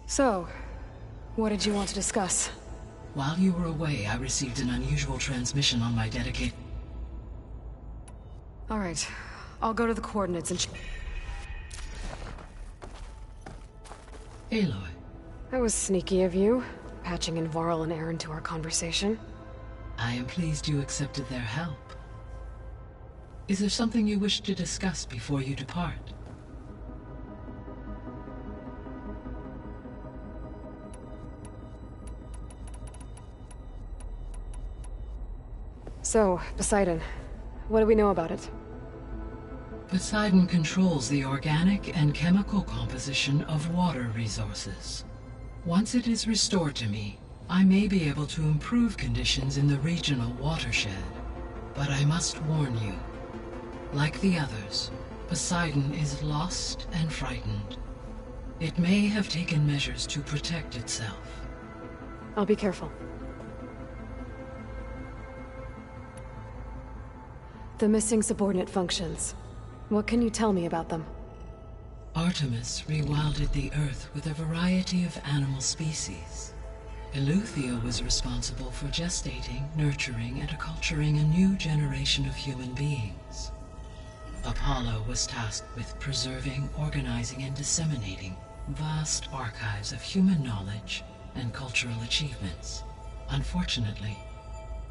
So, what did you want to discuss? While you were away, I received an unusual transmission on my dedicated... Alright, I'll go to the coordinates and Aloy. That was sneaky of you, patching in Varl and Erend to our conversation. I am pleased you accepted their help. Is there something you wish to discuss before you depart? So, Poseidon, what do we know about it? Poseidon controls the organic and chemical composition of water resources. Once it is restored to me, I may be able to improve conditions in the regional watershed. But I must warn you, like the others, Poseidon is lost and frightened. It may have taken measures to protect itself. I'll be careful. The missing subordinate functions. What can you tell me about them? Artemis rewilded the Earth with a variety of animal species. Eleuthia was responsible for gestating, nurturing, and acculturating a new generation of human beings. Apollo was tasked with preserving, organizing, and disseminating vast archives of human knowledge and cultural achievements. Unfortunately,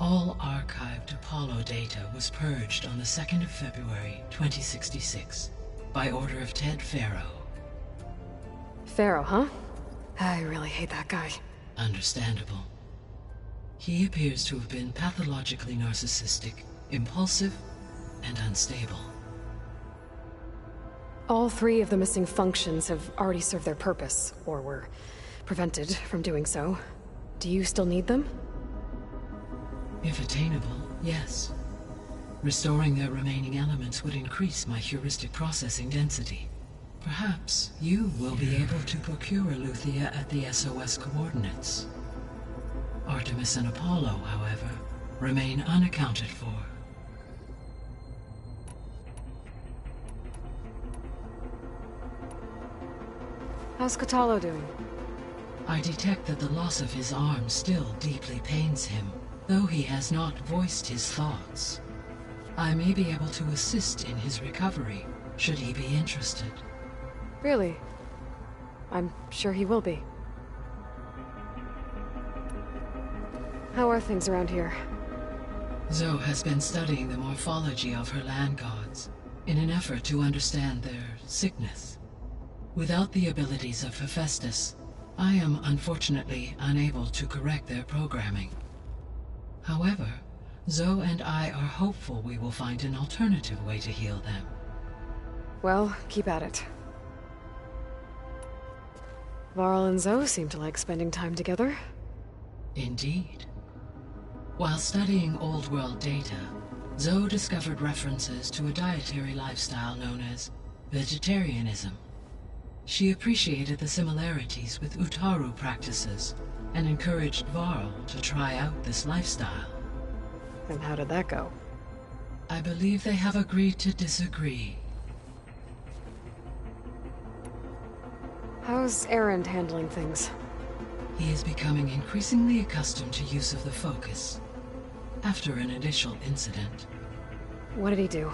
all archived Apollo data was purged on the 2nd of February, 2066, by order of Ted Faro. Faro, huh? I really hate that guy. Understandable. He appears to have been pathologically narcissistic, impulsive, and unstable. All three of the missing functions have already served their purpose, or were prevented from doing so. Do you still need them? If attainable, yes. Restoring their remaining elements would increase my heuristic processing density. Perhaps you will be able to procure Eleuthia at the SOS coordinates. Artemis and Apollo, however, remain unaccounted for. How's Kotallo doing? I detect that the loss of his arm still deeply pains him, though he has not voiced his thoughts. I may be able to assist in his recovery, should he be interested. Really? I'm sure he will be. How are things around here? Zoe has been studying the morphology of her land gods, in an effort to understand their sickness. Without the abilities of Hephaestus, I am unfortunately unable to correct their programming. However, Zoe and I are hopeful we will find an alternative way to heal them. Well, keep at it. Varl and Zoe seem to like spending time together. Indeed. While studying Old World data, Zoe discovered references to a dietary lifestyle known as vegetarianism. She appreciated the similarities with Utaru practices and encouraged Varl to try out this lifestyle. And how did that go? I believe they have agreed to disagree. How's Erend handling things? He is becoming increasingly accustomed to use of the focus, after an initial incident. What did he do?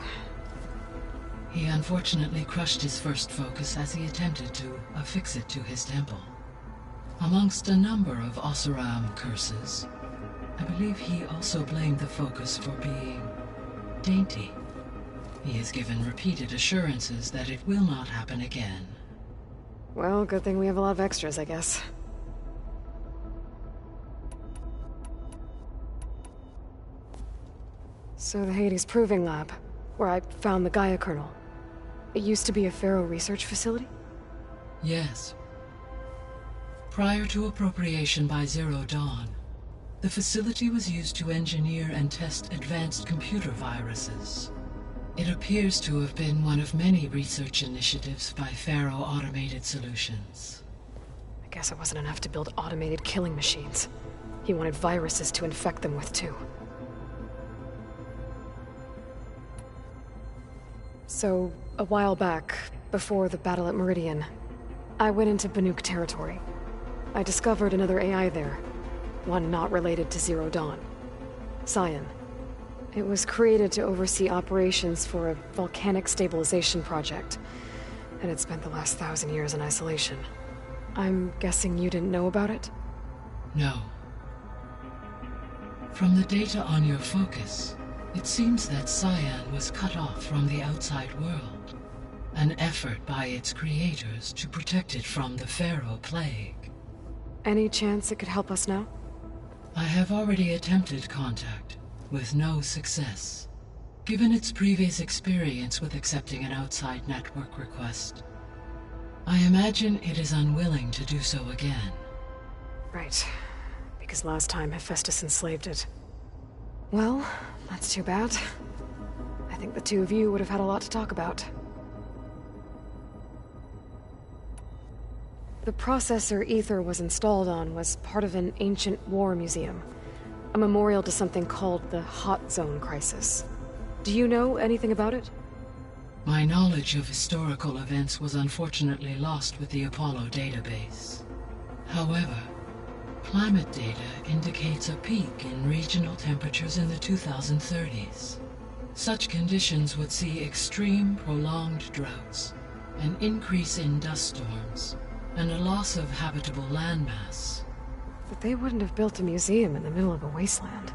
He unfortunately crushed his first focus as he attempted to affix it to his temple. Amongst a number of Oseram curses, I believe he also blamed the focus for being dainty. He has given repeated assurances that it will not happen again. Well, good thing we have a lot of extras, I guess. So the Hades Proving Lab, where I found the Gaia kernel. It used to be a Faro research facility? Yes. Prior to appropriation by Zero Dawn, the facility was used to engineer and test advanced computer viruses. It appears to have been one of many research initiatives by Faro Automated Solutions. I guess it wasn't enough to build automated killing machines. He wanted viruses to infect them with, too. So, a while back, before the battle at Meridian, I went into Banuk territory. I discovered another AI there. One not related to Zero Dawn. Scion. It was created to oversee operations for a volcanic stabilization project, and it spent the last 1,000 years in isolation. I'm guessing you didn't know about it? No. From the data on your focus, it seems that Scion was cut off from the outside world. An effort by its creators to protect it from the Pharaoh Plague. Any chance it could help us now? I have already attempted contact, with no success. Given its previous experience with accepting an outside network request, I imagine it is unwilling to do so again. Right. Because last time Hephaestus enslaved it. Well, that's too bad. I think the two of you would have had a lot to talk about. The processor Aether was installed on was part of an ancient war museum. A memorial to something called the Hot Zone Crisis. Do you know anything about it? My knowledge of historical events was unfortunately lost with the Apollo database. However, climate data indicates a peak in regional temperatures in the 2030s. Such conditions would see extreme, prolonged droughts, an increase in dust storms, and a loss of habitable landmass. But they wouldn't have built a museum in the middle of a wasteland.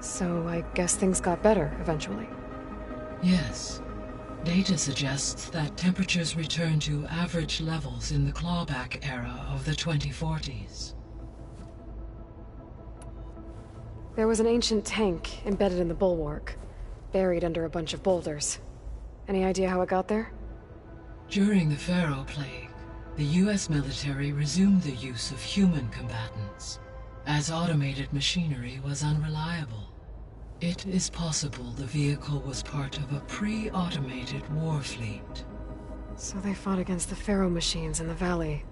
So I guess things got better eventually. Yes. Data suggests that temperatures returned to average levels in the clawback era of the 2040s. There was an ancient tank embedded in the bulwark, buried under a bunch of boulders. Any idea how it got there? During the Pharaoh Plague, the US military resumed the use of human combatants, as automated machinery was unreliable. It is possible the vehicle was part of a pre-automated war fleet. So they fought against the Pharaoh machines in the valley,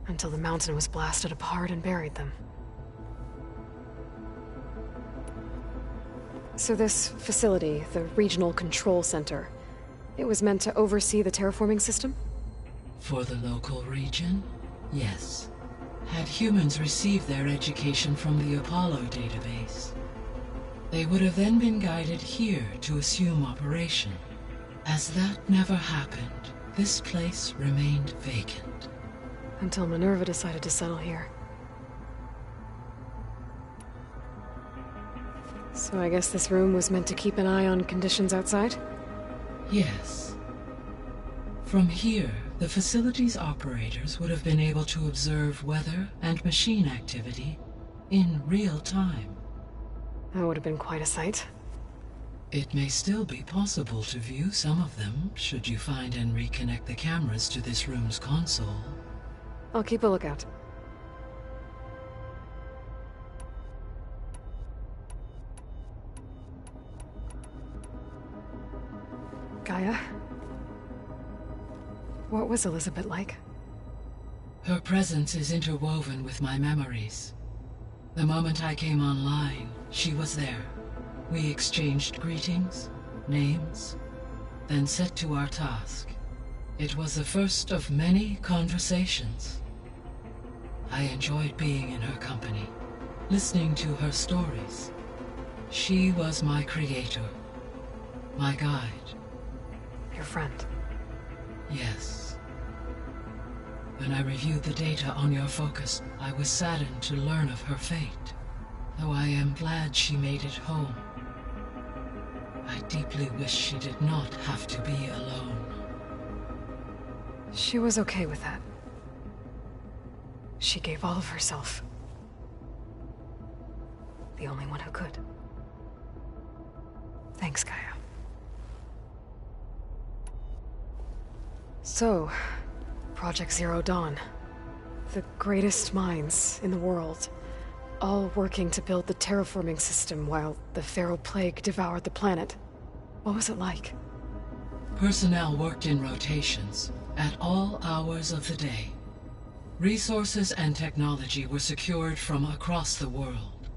until the mountain was blasted apart and buried them. So this facility, the Regional Control Center, it was meant to oversee the terraforming system? For the local region, yes. Had humans received their education from the Apollo database, they would have then been guided here to assume operation. As that never happened, this place remained vacant. Until Minerva decided to settle here. So I guess this room was meant to keep an eye on conditions outside? Yes. From here, the facility's operators would have been able to observe weather and machine activity in real time. That would have been quite a sight. It may still be possible to view some of them, should you find and reconnect the cameras to this room's console. I'll keep a lookout. Gaia? What was Elizabeth like? Her presence is interwoven with my memories. The moment I came online, she was there. We exchanged greetings, names, then set to our task. It was the first of many conversations. I enjoyed being in her company, listening to her stories. She was my creator, my guide. Your friend. Yes. When I reviewed the data on your focus, I was saddened to learn of her fate, though I am glad she made it home. I deeply wish she did not have to be alone. She was okay with that. She gave all of herself. The only one who could. Thanks, Gaia. So, Project Zero Dawn. The greatest minds in the world, all working to build the terraforming system while the Pharaoh Plague devoured the planet. What was it like? Personnel worked in rotations, at all hours of the day. Resources and technology were secured from across the world.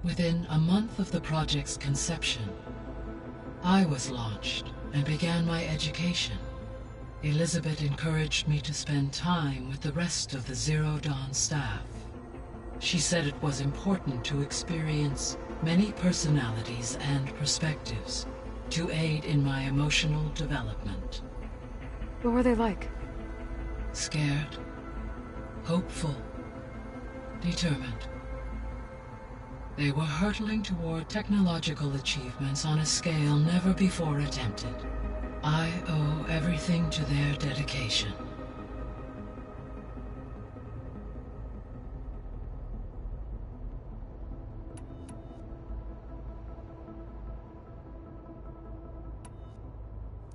Within a month of the project's conception, I was launched and began my education. Elizabeth encouraged me to spend time with the rest of the Zero Dawn staff. She said it was important to experience many personalities and perspectives to aid in my emotional development. What were they like? Scared, hopeful, determined. They were hurtling toward technological achievements on a scale never before attempted. I owe everything to their dedication.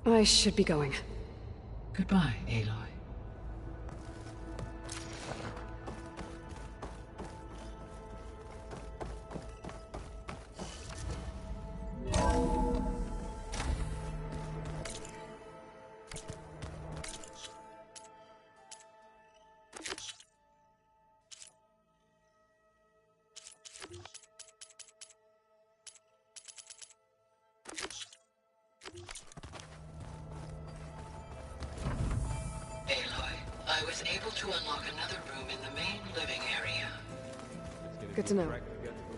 I should be going. Goodbye, Aloy. I was able to unlock another room in the main living area. Good to know.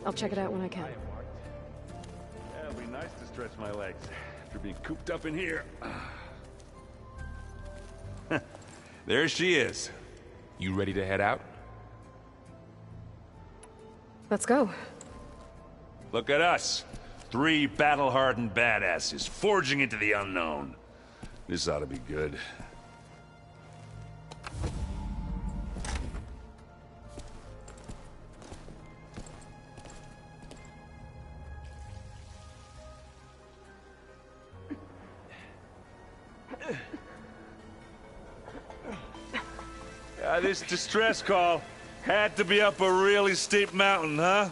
I'll check it out when I can. Yeah, it'll be nice to stretch my legs after being cooped up in here. There she is. You ready to head out? Let's go. Look at us. 3 battle-hardened badasses forging into the unknown. This ought to be good. This distress call had to be up a really steep mountain, huh?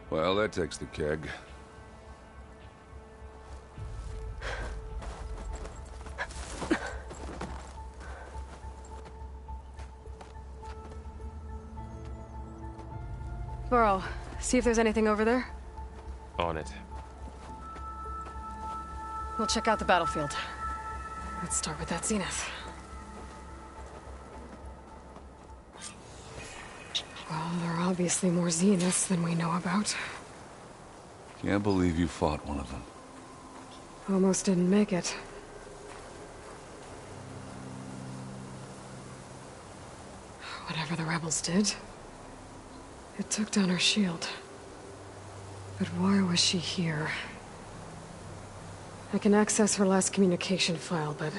Well, that takes the keg. Varl, see if there's anything over there. On it. We'll check out the battlefield. Let's start with that Zenith. Well, there are obviously more Zeniths than we know about. Can't believe you fought one of them. Almost didn't make it. Whatever the rebels did, it took down her shield. But why was she here? I can access her last communication file, but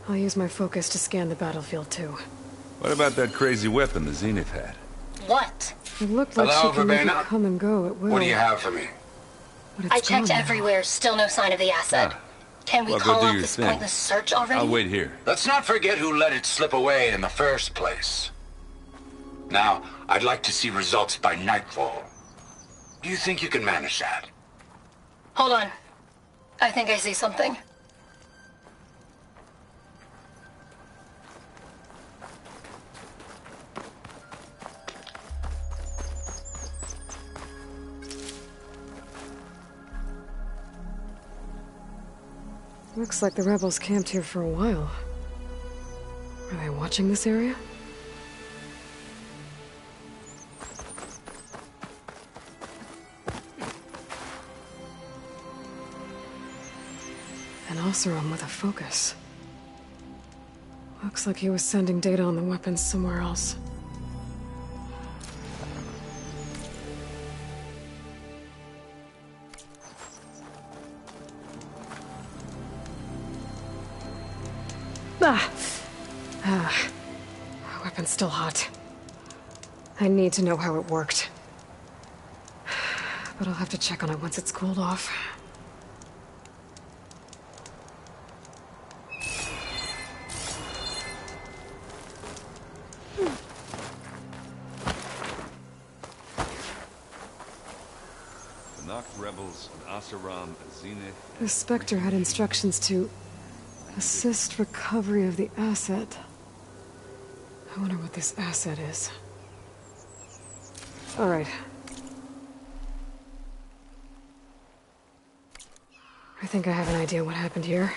I'll use my focus to scan the battlefield too. What about that crazy weapon the Zenith had? What? It looked like Hello, she could make it Verbena? come and go at will. What do you have for me? But it's I checked gone now. everywhere, still no sign of the asset. Can we Well, go call do off your this thing. pointless search already? I'll wait here. Let's not forget who let it slip away in the first place. Now, I'd like to see results by nightfall. Do you think you can manage that? Hold on. I think I see something. Looks like the rebels camped here for a while. Are they watching this area? An Oseram with a focus. Looks like he was sending data on the weapons somewhere else. Weapon's still hot. I need to know how it worked. But I'll have to check on it once it's cooled off. The Noct rebels, an Oseram, a Zenith... The Spectre had instructions to assist recovery of the asset. I wonder what this asset is. All right. I think I have an idea what happened here.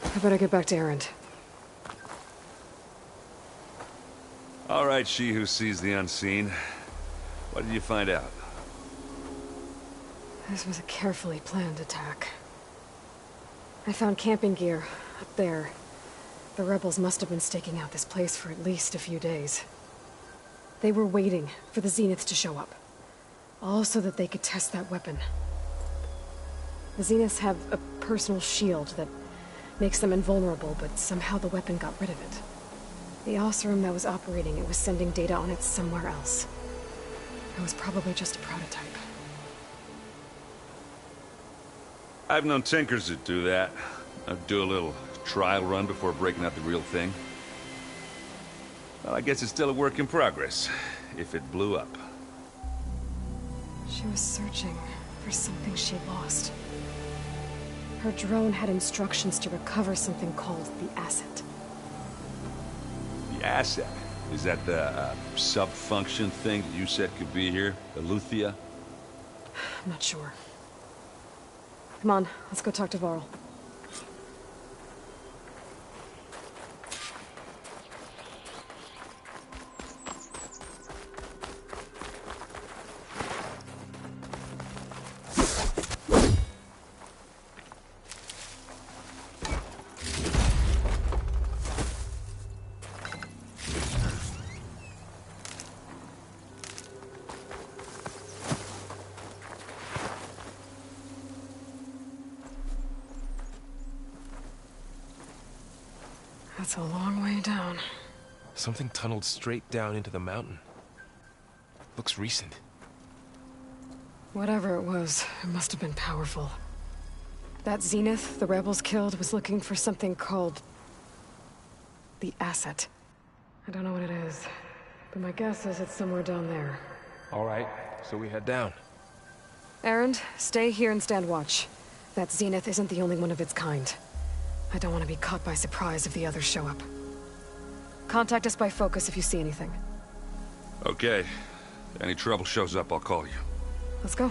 I better get back to Erend. All right, she who sees the unseen. What did you find out? This was a carefully planned attack. I found camping gear up there. The rebels must have been staking out this place for at least a few days. They were waiting for the Zeniths to show up. All so that they could test that weapon. The Zeniths have a personal shield that makes them invulnerable, but somehow the weapon got rid of it. The Oseram that was operating it was sending data on it somewhere else. It was probably just a prototype. I've known tinkers that do that. I'd do a little trial run before breaking out the real thing. Well, I guess it's still a work in progress, if it blew up. She was searching for something she lost. Her drone had instructions to recover something called the asset. The asset? Is that the sub-function thing that you said could be here? The Luthia? I'm not sure. Come on, let's go talk to Varl. That's a long way down. Something tunneled straight down into the mountain. Looks recent. Whatever it was, it must have been powerful. That Zenith the rebels killed was looking for something called the asset. I don't know what it is, but my guess is it's somewhere down there. All right, so we head down. Erend, stay here and stand watch. That Zenith isn't the only one of its kind. I don't want to be caught by surprise if the others show up. Contact us by focus if you see anything. Okay. If any trouble shows up, I'll call you. Let's go.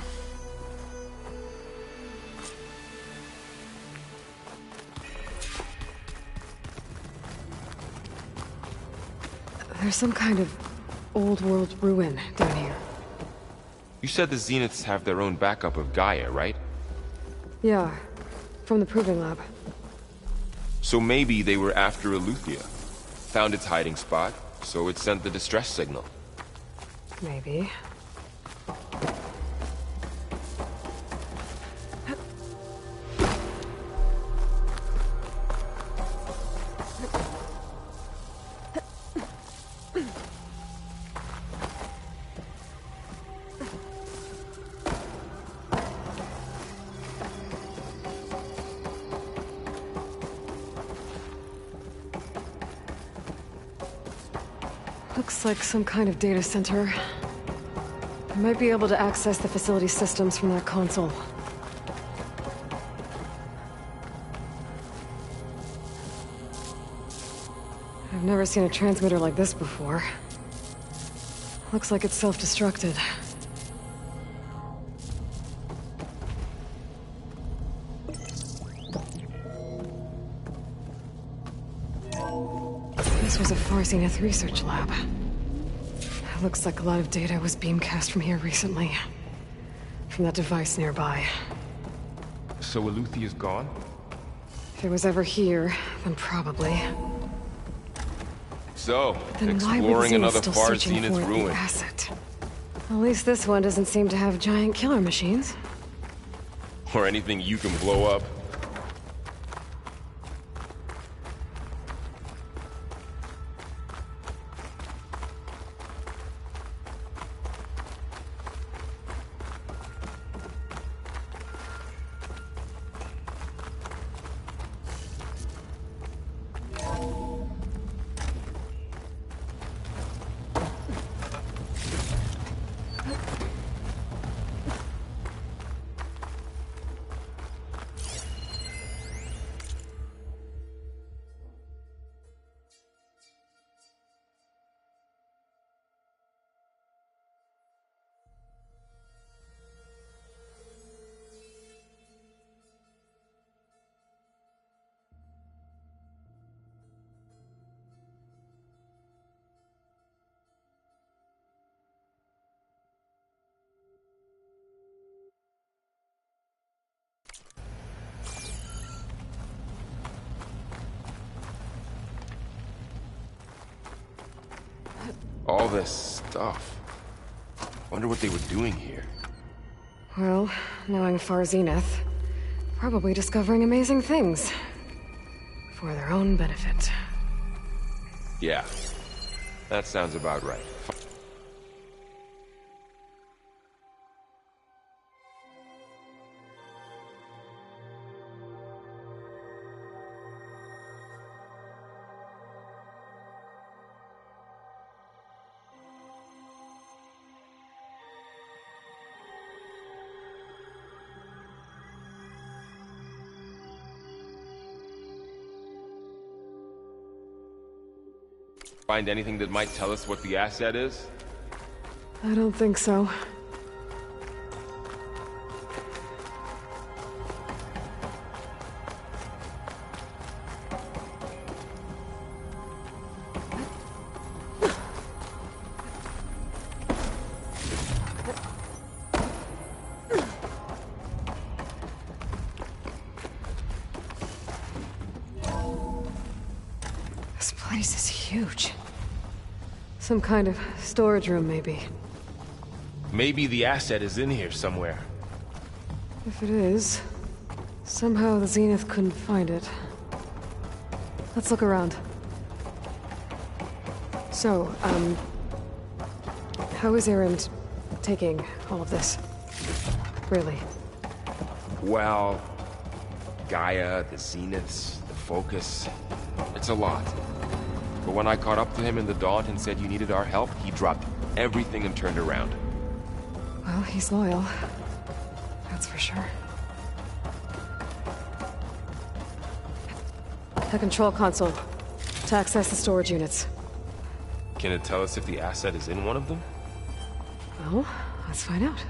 There's some kind of old world ruin down here. You said the Zeniths have their own backup of Gaia, right? Yeah, from the Proving Lab. So maybe they were after Eleuthia. Found its hiding spot, so it sent the distress signal. Maybe. Looks like some kind of data center. I might be able to access the facility systems from that console. I've never seen a transmitter like this before. Looks like it's self-destructed. This was a Far Zenith research lab. It looks like a lot of data was beamcast from here recently. From that device nearby. So Eleuthia is gone? it was ever here, then probably. So, Then why were the exploring Zeniths another still far searching Zenith for the ruin. asset? At least this one doesn't seem to have giant killer machines. Or anything you can blow up. All this stuff. Wonder what they were doing here. Well, knowing Far Zenith, probably discovering amazing things. For their own benefit. Yeah, that sounds about right. Find anything that might tell us what the asset is? I don't think so. This place is huge. Some kind of storage room, maybe. Maybe the asset is in here somewhere. If it is, somehow the Zenith couldn't find it. Let's look around. So, how is Erend taking all of this? Really? Well, Gaia, the Zeniths, the Focus. It's a lot. But when I caught up to him in the Daunt and said you needed our help, he dropped everything and turned around. Well, he's loyal. That's for sure. The control console. To access the storage units. Can it tell us if the asset is in one of them? Well, let's find out.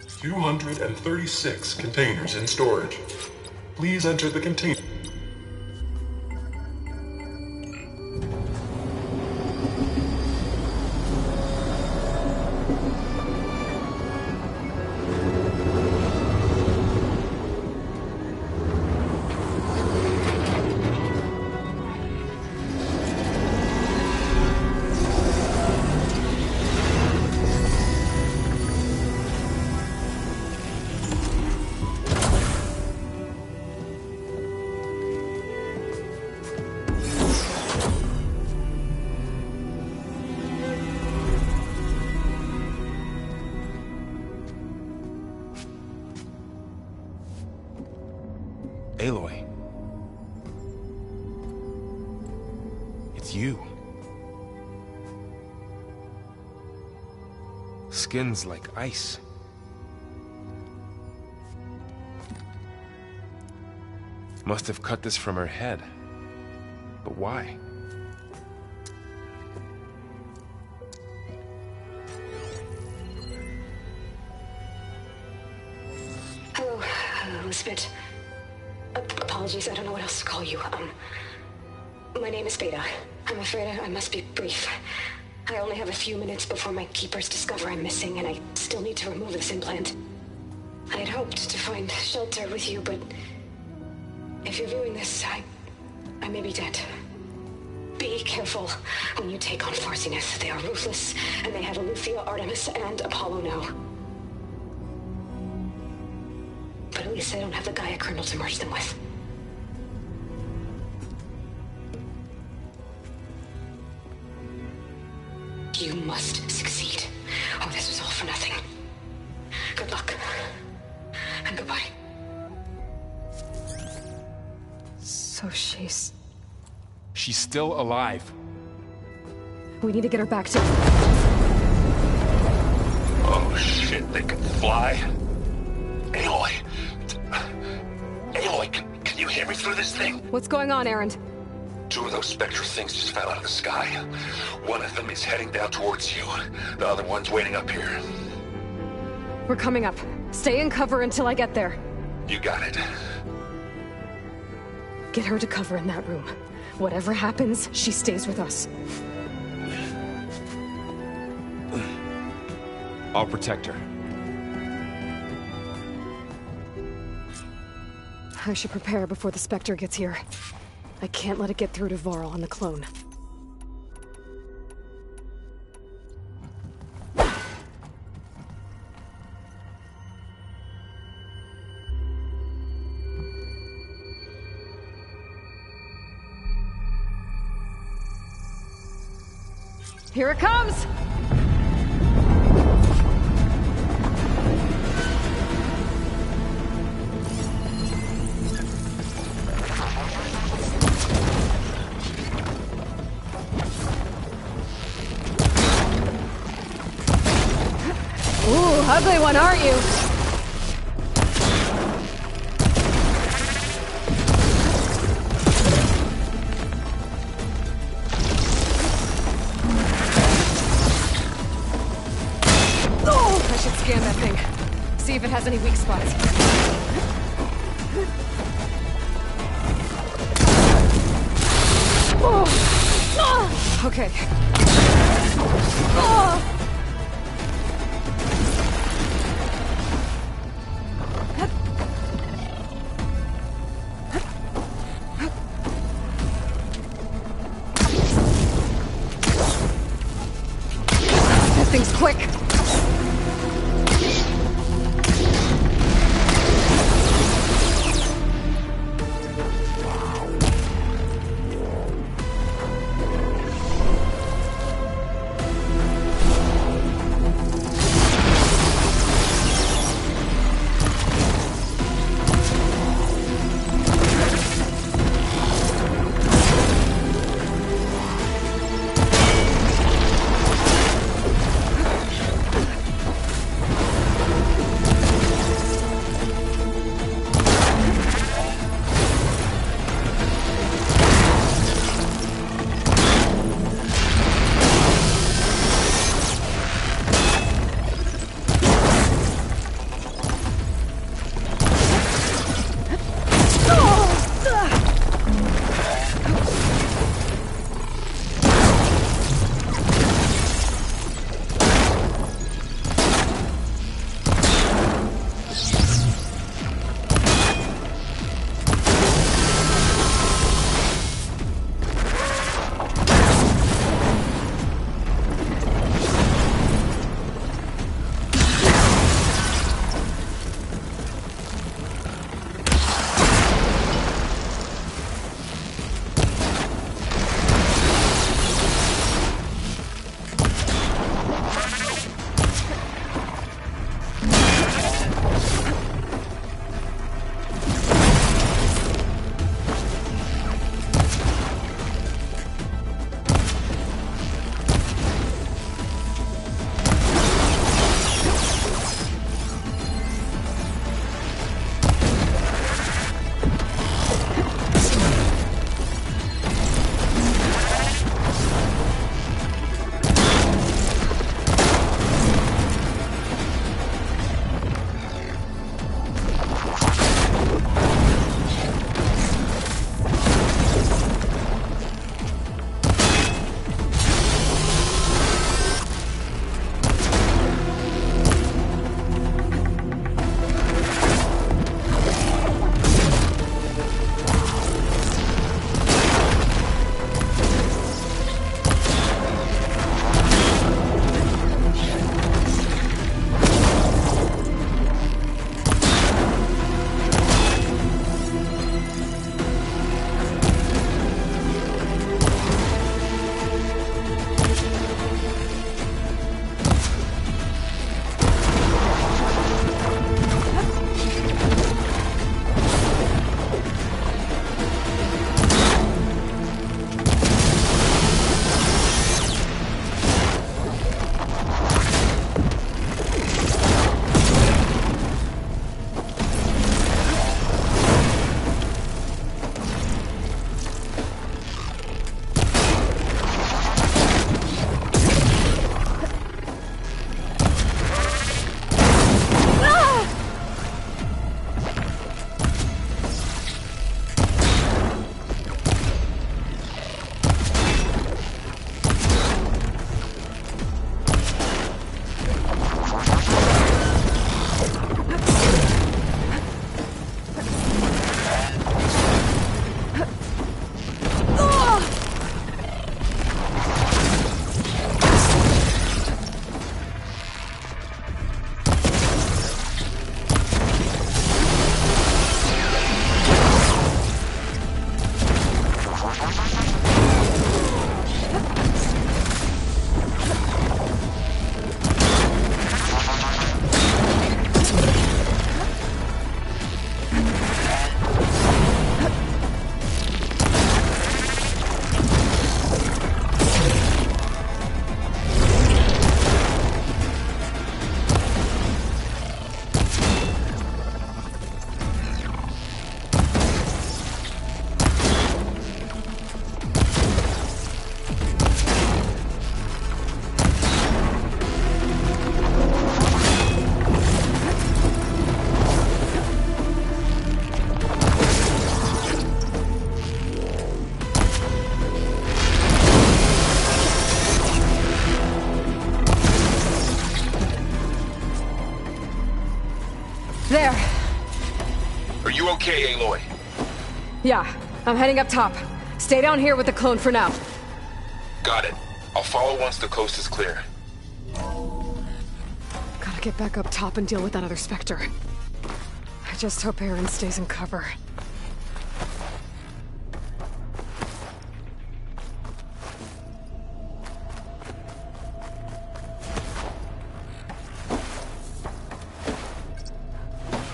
$236 containers in storage. Please enter the container. Aloy. It's you. Skin's like ice. Must have cut this from her head. But why? Hello, Elizabeth. Apologies, I don't know what else to call you. My name is Beta. I'm afraid I must be brief. I only have a few minutes before my keepers discover I'm missing, and I still need to remove this implant. I had hoped to find shelter with you, but if you're viewing this, I may be dead. Be careful when you take on Far Zenith. They are ruthless, and they have Eleuthia, Artemis, and Apollo now. But at least I don't have the Gaia kernel to merge them with. You must succeed, or this was all for nothing. Good luck, and goodbye. So she's... She's still alive. We need to get her back to... Oh shit, they can fly? Aloy! Aloy, can you hear me through this thing? What's going on, Erend? 2 of those spectral things just fell out of the sky. One of them is heading down towards you. The other one's waiting up here. We're coming up. Stay in cover until I get there. You got it. Get her to cover in that room. Whatever happens, she stays with us. I'll protect her. I should prepare before the Spectre gets here. I can't let it get through to Varl and the clone. Here it comes! Ooh, ugly one, aren't you? Oh, I should scan that thing. See if it has any weak spots. Oh. Okay. Oh. Thing's quick. Yeah, I'm heading up top. Stay down here with the clone for now. Got it. I'll follow once the coast is clear. Gotta get back up top and deal with that other Spectre. I just hope Aaron stays in cover.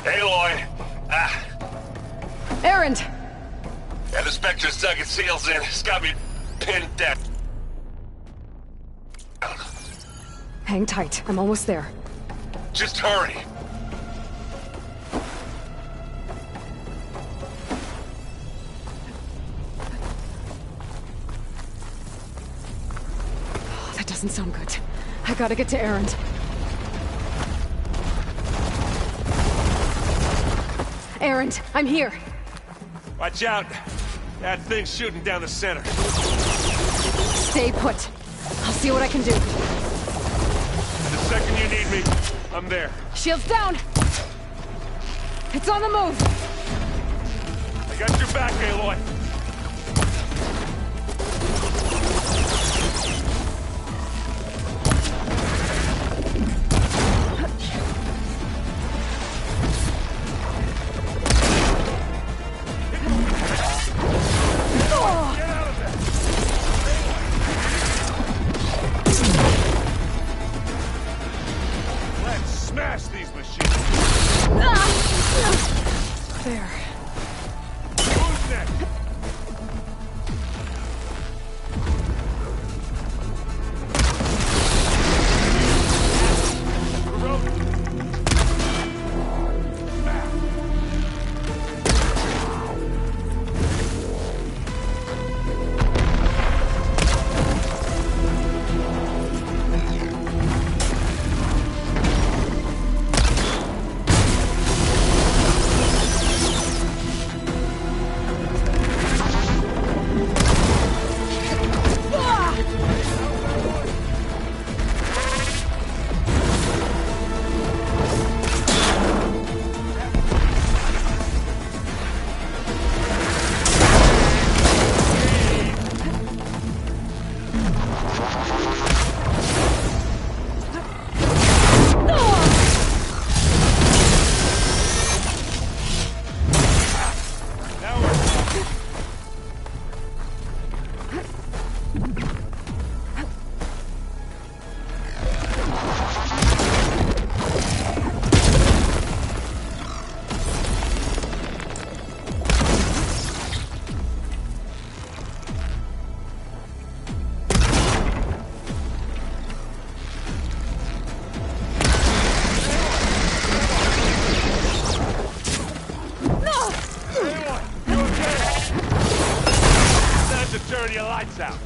Aloy! Aaron! Yeah, the Spectre's dug its heels in. It's got me pinned down. Hang tight. I'm almost there. Just hurry. Oh, that doesn't sound good. I gotta get to Aaron. Aaron, I'm here. Watch out. That thing's shooting down the center. Stay put. I'll see what I can do. The second you need me, I'm there. Shields down! It's on the move! I got your back, Aloy. Smash these machines! There. Who's next? Turn your lights out.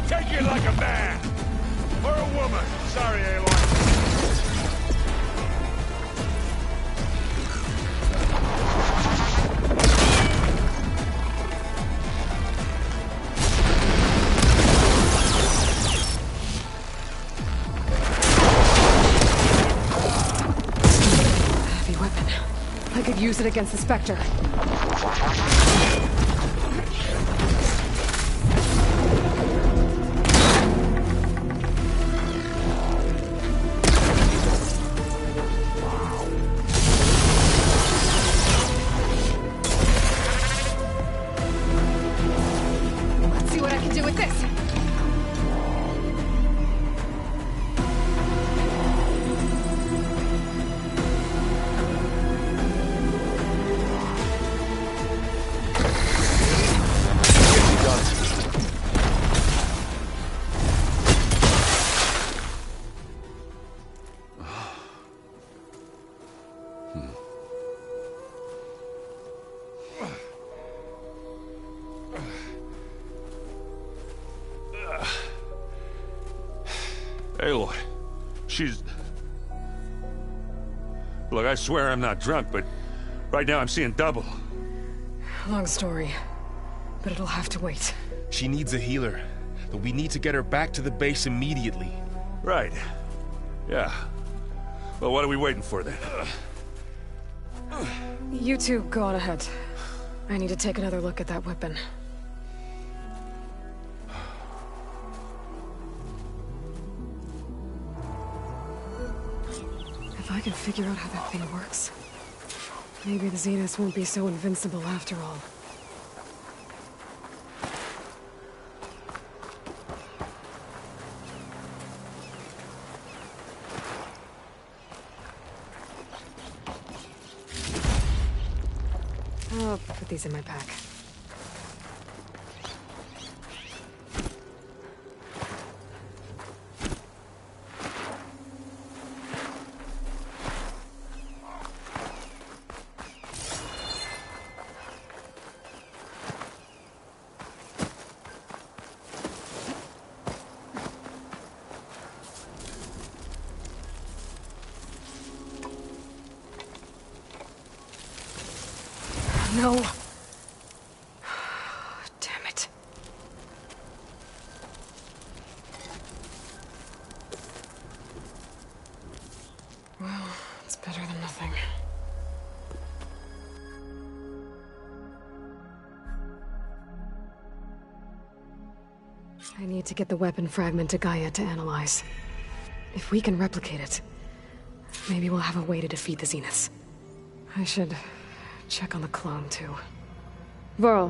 Take it like a man. Or a woman. Sorry, Aloy. I could use it against the Spectre. Let's see what I can do with this. Aloy, she's... Look, I swear I'm not drunk, but right now I'm seeing double. Long story, but it'll have to wait. She needs a healer, but we need to get her back to the base immediately. Right. Yeah. Well, what are we waiting for then? You two go on ahead. I need to take another look at that weapon. If I can figure out how that thing works, maybe the Zeniths won't be so invincible after all. I'll put these in my pack. No. Damn it. Well, it's better than nothing. I need to get the weapon fragment to Gaia to analyze. If we can replicate it, maybe we'll have a way to defeat the Zeniths. I should check on the clone, too. Varl,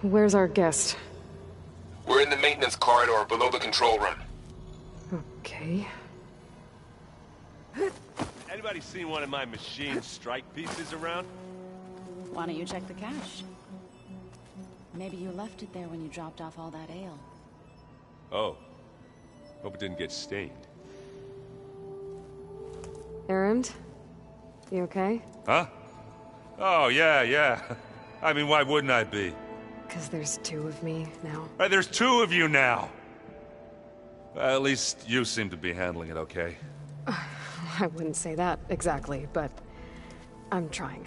where's our guest? We're in the maintenance corridor below the control room. Okay. Anybody seen one of my machine strike pieces around? Why don't you check the cache? Maybe you left it there when you dropped off all that ale. Oh. Hope it didn't get stained. Erend? You okay? Huh? Oh, yeah. I mean, why wouldn't I be? 'Cause there's two of me now. Right, there's two of you now! Well, at least you seem to be handling it okay. I wouldn't say that exactly, but I'm trying.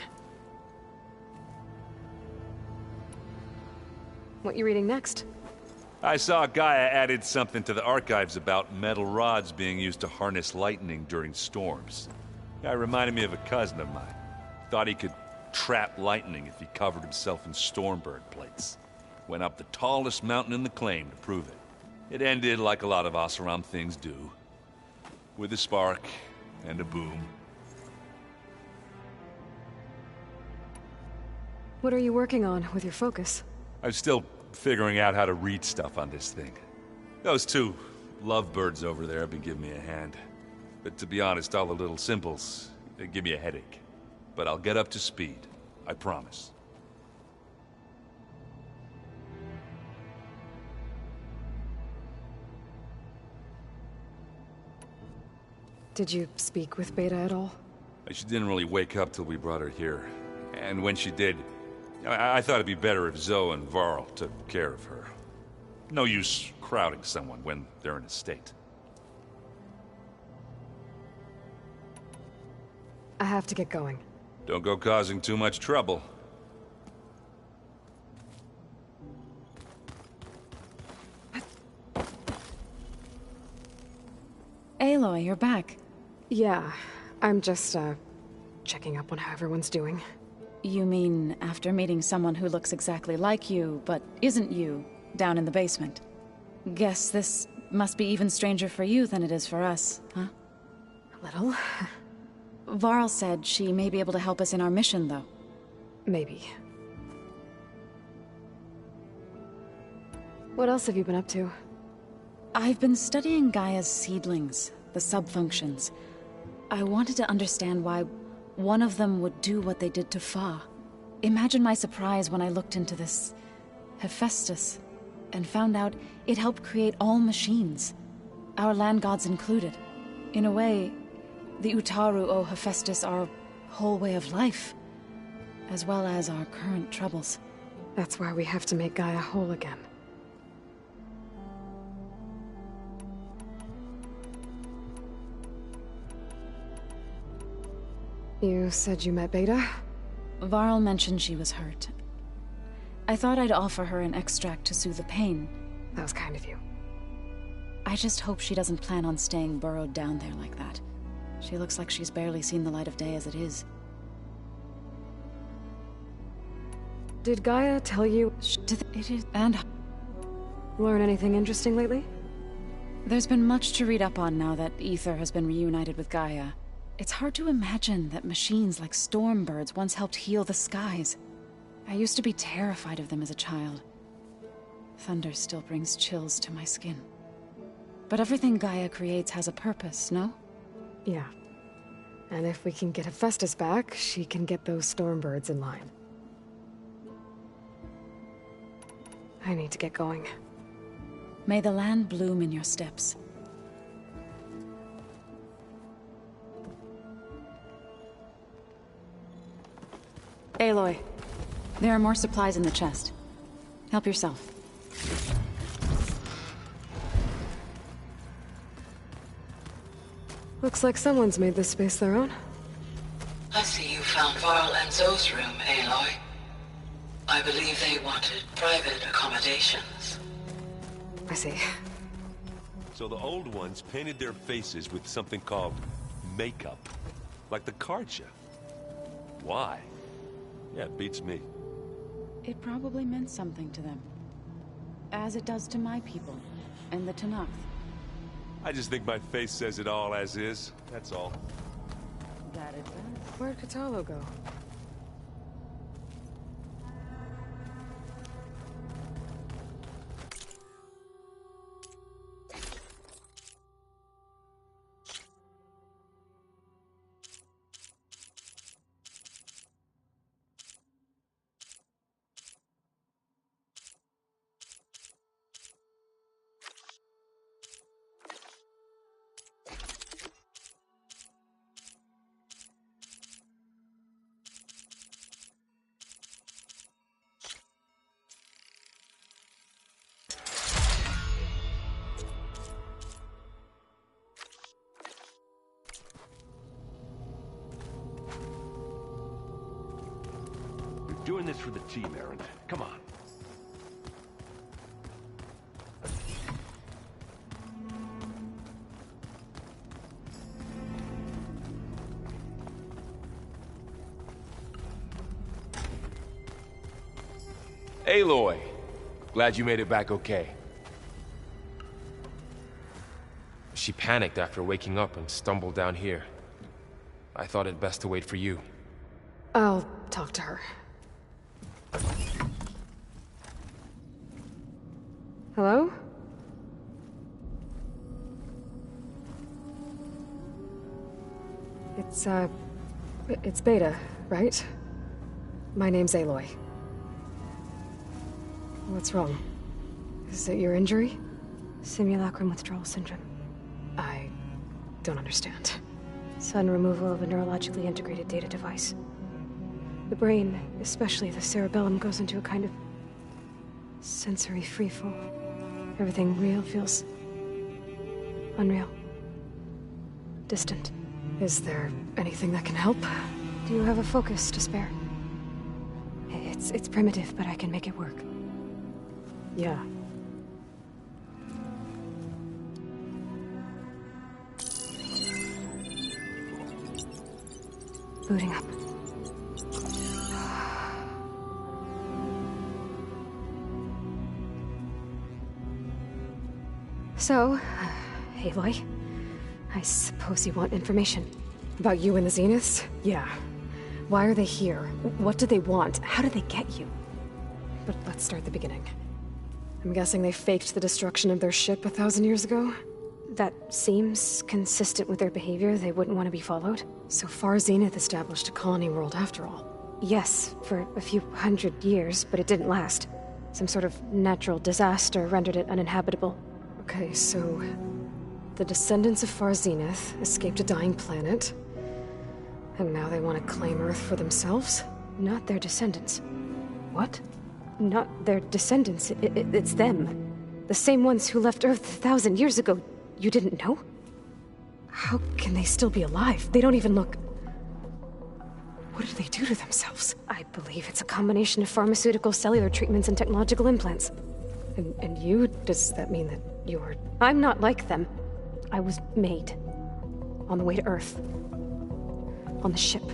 What you reading next? I saw Gaia added something to the archives about metal rods being used to harness lightning during storms. That reminded me of a cousin of mine. Thought he could trap lightning if he covered himself in Stormbird plates. Went up the tallest mountain in the claim to prove it. It ended like a lot of Oseram things do. With a spark and a boom. What are you working on with your focus? I'm still figuring out how to read stuff on this thing. Those two lovebirds over there have been giving me a hand. But to be honest, all the little symbols, they give me a headache. But I'll get up to speed. I promise. Did you speak with Beta at all? She didn't really wake up till we brought her here. And when she did, I thought it'd be better if Zoe and Varl took care of her. No use crowding someone when they're in a state. I have to get going. Don't go causing too much trouble. Aloy, you're back. Yeah, I'm just, checking up on how everyone's doing. You mean after meeting someone who looks exactly like you, but isn't you, down in the basement? Guess this must be even stranger for you than it is for us, huh? A little. Varl said she may be able to help us in our mission, though. Maybe. What else have you been up to? I've been studying Gaia's seedlings, the subfunctions. I wanted to understand why one of them would do what they did to Fa. Imagine my surprise when I looked into this Hephaestus and found out it helped create all machines, our land gods included. In a way, the Utaru owe Hephaestus our whole way of life, as well as our current troubles. That's why we have to make Gaia whole again. You said you met Beta? Varl mentioned she was hurt. I thought I'd offer her an extract to soothe the pain. That was kind of you. I just hope she doesn't plan on staying burrowed down there like that. She looks like she's barely seen the light of day as it is. Did Gaia tell you... It is... and... Learn anything interesting lately? There's been much to read up on now that Aether has been reunited with Gaia. It's hard to imagine that machines like Stormbirds once helped heal the skies. I used to be terrified of them as a child. Thunder still brings chills to my skin. But everything Gaia creates has a purpose, no? Yeah. And if we can get Hephaestus back, she can get those Stormbirds in line. I need to get going. May the land bloom in your steps. Aloy, there are more supplies in the chest. Help yourself. Looks like someone's made this space their own. I see you found Varl and Zoe's room, Aloy. I believe they wanted private accommodations. I see. So the old ones painted their faces with something called makeup. Like the Carja. Why? Yeah, it beats me. It probably meant something to them. As it does to my people, and the Tenakth. I just think my face says it all as is, that's all. That it does. Where'd Kotallo go? Doing this for the team, Erend. Come on. Aloy! Glad you made it back okay. She panicked after waking up and stumbled down here. I thought it best to wait for you. I'll talk to her. Hello? It's Beta, right? My name's Aloy. What's wrong? Is it your injury? Simulacrum withdrawal syndrome. I don't understand. Sudden removal of a neurologically integrated data device. The brain, especially the cerebellum, goes into a kind of sensory freefall. Everything real feels unreal. Distant. Is there anything that can help? Do you have a focus to spare? It's primitive, but I can make it work. Yeah. Booting up. So, Aloy, I suppose you want information. About you and the Zeniths? Yeah. Why are they here? What do they want? How did they get you? But let's start at the beginning. I'm guessing they faked the destruction of their ship 1,000 years ago? That seems consistent with their behavior. They wouldn't want to be followed. So far, Zenith established a colony world after all. Yes, for a few hundred years, but it didn't last. Some sort of natural disaster rendered it uninhabitable. Okay, so... the descendants of Far Zenith escaped a dying planet, and now they want to claim Earth for themselves? Not their descendants. What? Not their descendants. It's them. The same ones who left Earth 1,000 years ago. You didn't know? How can they still be alive? They don't even look... What did they do to themselves? I believe it's a combination of pharmaceutical, cellular treatments, and technological implants. And you? Does that mean that you're... I'm not like them. I was made. On the way to Earth. On the ship.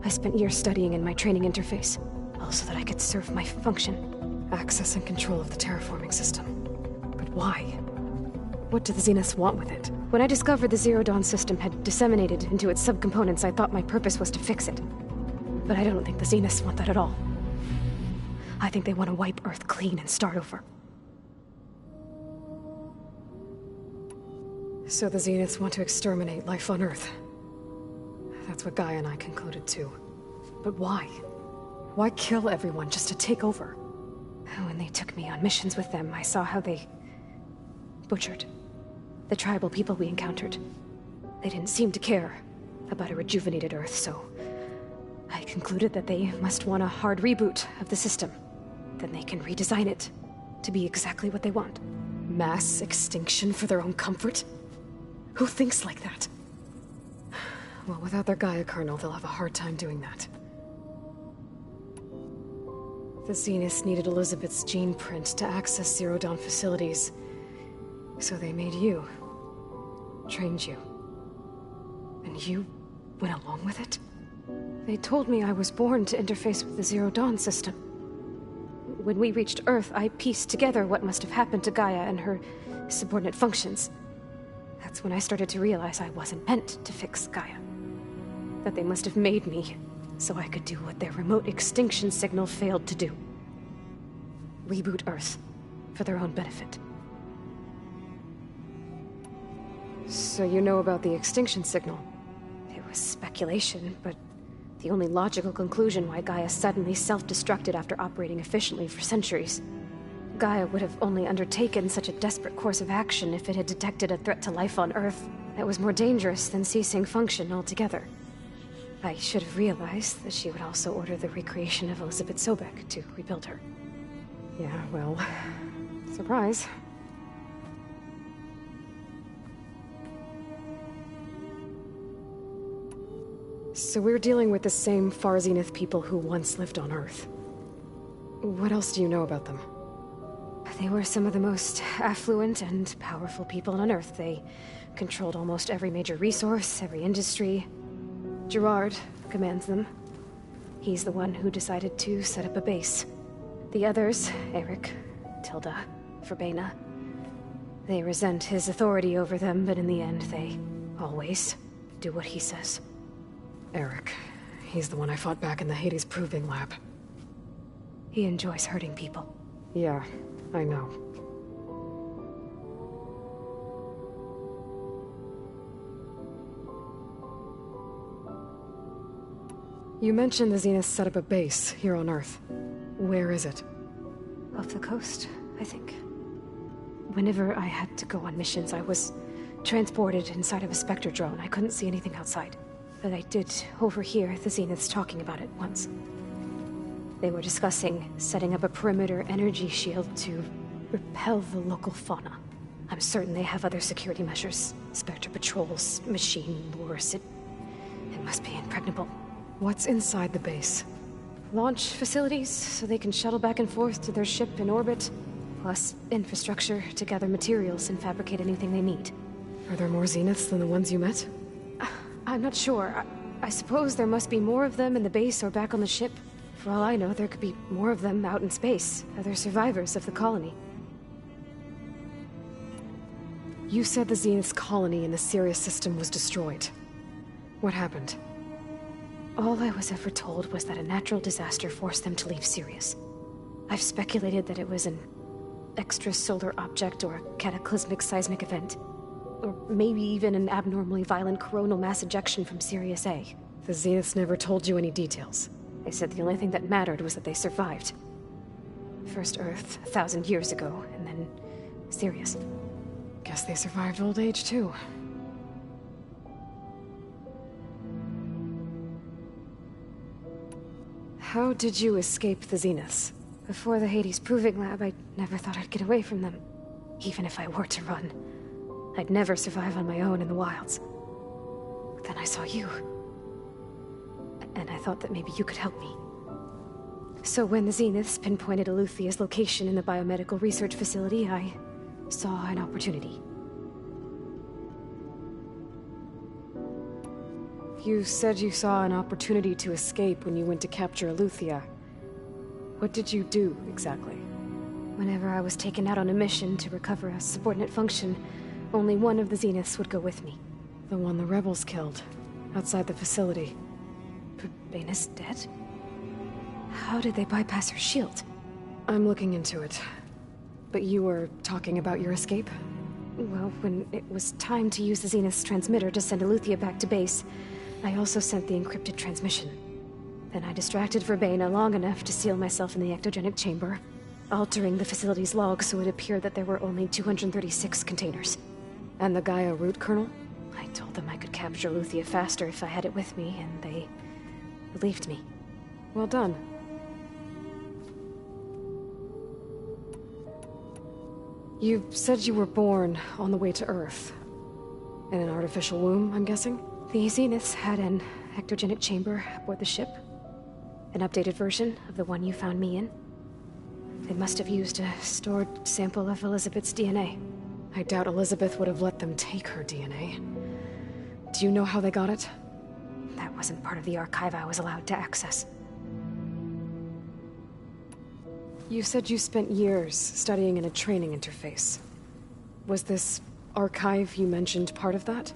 I spent years studying in my training interface, all so that I could serve my function. Access and control of the terraforming system. But why? What do the Zeniths want with it? When I discovered the Zero Dawn system had disseminated into its subcomponents, I thought my purpose was to fix it. But I don't think the Zeniths want that at all. I think they want to wipe Earth clean and start over. So the Zeniths want to exterminate life on Earth. That's what Gaia and I concluded too. But why? Why kill everyone just to take over? When they took me on missions with them, I saw how they... butchered the tribal people we encountered. They didn't seem to care about a rejuvenated Earth, so... I concluded that they must want a hard reboot of the system. Then they can redesign it to be exactly what they want. Mass extinction for their own comfort? Who thinks like that? Well, without their Gaia kernel, they'll have a hard time doing that. The Zeniths needed Elizabeth's gene print to access Zero Dawn facilities. So they made you. Trained you. And you went along with it? They told me I was born to interface with the Zero Dawn system. When we reached Earth, I pieced together what must have happened to Gaia and her subordinate functions. That's when I started to realize I wasn't meant to fix Gaia. That they must have made me so I could do what their remote extinction signal failed to do. Reboot Earth for their own benefit. So you know about the extinction signal? It was speculation, but the only logical conclusion why Gaia suddenly self-destructed after operating efficiently for centuries. Gaia would have only undertaken such a desperate course of action if it had detected a threat to life on Earth that was more dangerous than ceasing function altogether. I should have realized that she would also order the recreation of Elizabeth Sobek to rebuild her. Yeah, well... surprise. So we're dealing with the same Far Zenith people who once lived on Earth. What else do you know about them? They were some of the most affluent and powerful people on Earth. They controlled almost every major resource, every industry. Gerard commands them. He's the one who decided to set up a base. The others, Eric, Tilda, Verbena, they resent his authority over them, but in the end, they always do what he says. Eric. He's the one I fought back in the Hades Proving Lab. He enjoys hurting people. Yeah, I know. You mentioned the Zeniths set up a base here on Earth. Where is it? Off the coast, I think. Whenever I had to go on missions, I was transported inside of a Spectre drone. I couldn't see anything outside. But I did overhear the Zeniths talking about it once. They were discussing setting up a perimeter energy shield to repel the local fauna. I'm certain they have other security measures. Spectre patrols, machine lures. It must be impregnable. What's inside the base? Launch facilities, so they can shuttle back and forth to their ship in orbit. Plus infrastructure to gather materials and fabricate anything they need. Are there more Zeniths than the ones you met? I'm not sure. I suppose there must be more of them in the base or back on the ship. For all I know, there could be more of them out in space, other survivors of the colony. You said the Zenith's colony in the Sirius system was destroyed. What happened? All I was ever told was that a natural disaster forced them to leave Sirius. I've speculated that it was an extrasolar object or a cataclysmic seismic event. Or maybe even an abnormally violent coronal mass ejection from Sirius A. The Zeniths never told you any details. They said the only thing that mattered was that they survived. First Earth, 1,000 years ago, and then Sirius. Guess they survived old age, too. How did you escape the Zeniths? Before the Hades Proving Lab, I never thought I'd get away from them. Even if I were to run. I'd never survive on my own in the wilds. But then I saw you. and I thought that maybe you could help me. So when the Zeniths pinpointed Eluthia's location in the biomedical research facility, I saw an opportunity. You said you saw an opportunity to escape when you went to capture Eluthia. What did you do, exactly? Whenever I was taken out on a mission to recover a subordinate function, only one of the Zeniths would go with me. The one the rebels killed, outside the facility. But Baina's dead? How did they bypass her shield? I'm looking into it. But you were talking about your escape? Well, when it was time to use the Zenith's transmitter to send Eluthia back to base, I also sent the encrypted transmission. Then I distracted Verbena long enough to seal myself in the ectogenic chamber, altering the facility's log so it appeared that there were only 236 containers. And the Gaia root kernel? I told them I could capture Eluthia faster if I had it with me, and they believed me. Well done. You said you were born on the way to Earth. In an artificial womb, I'm guessing? The Zeniths had an ectogenic chamber aboard the ship. An updated version of the one you found me in. They must have used a stored sample of Elizabeth's DNA. I doubt Elizabeth would have let them take her DNA. Do you know how they got it? That wasn't part of the archive I was allowed to access. You said you spent years studying in a training interface. Was this archive you mentioned part of that?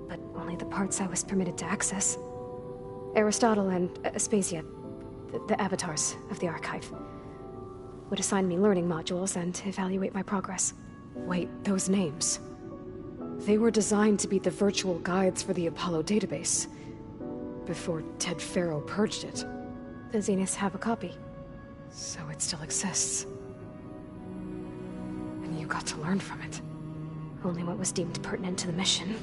But only the parts I was permitted to access. Aristotle and Aspasia, the avatars of the archive, would assign me learning modules and evaluate my progress. Wait, those names. They were designed to be the virtual guides for the Apollo database, before Ted Faro purged it. The Zeniths have a copy, so it still exists. And you got to learn from it. Only what was deemed pertinent to the mission.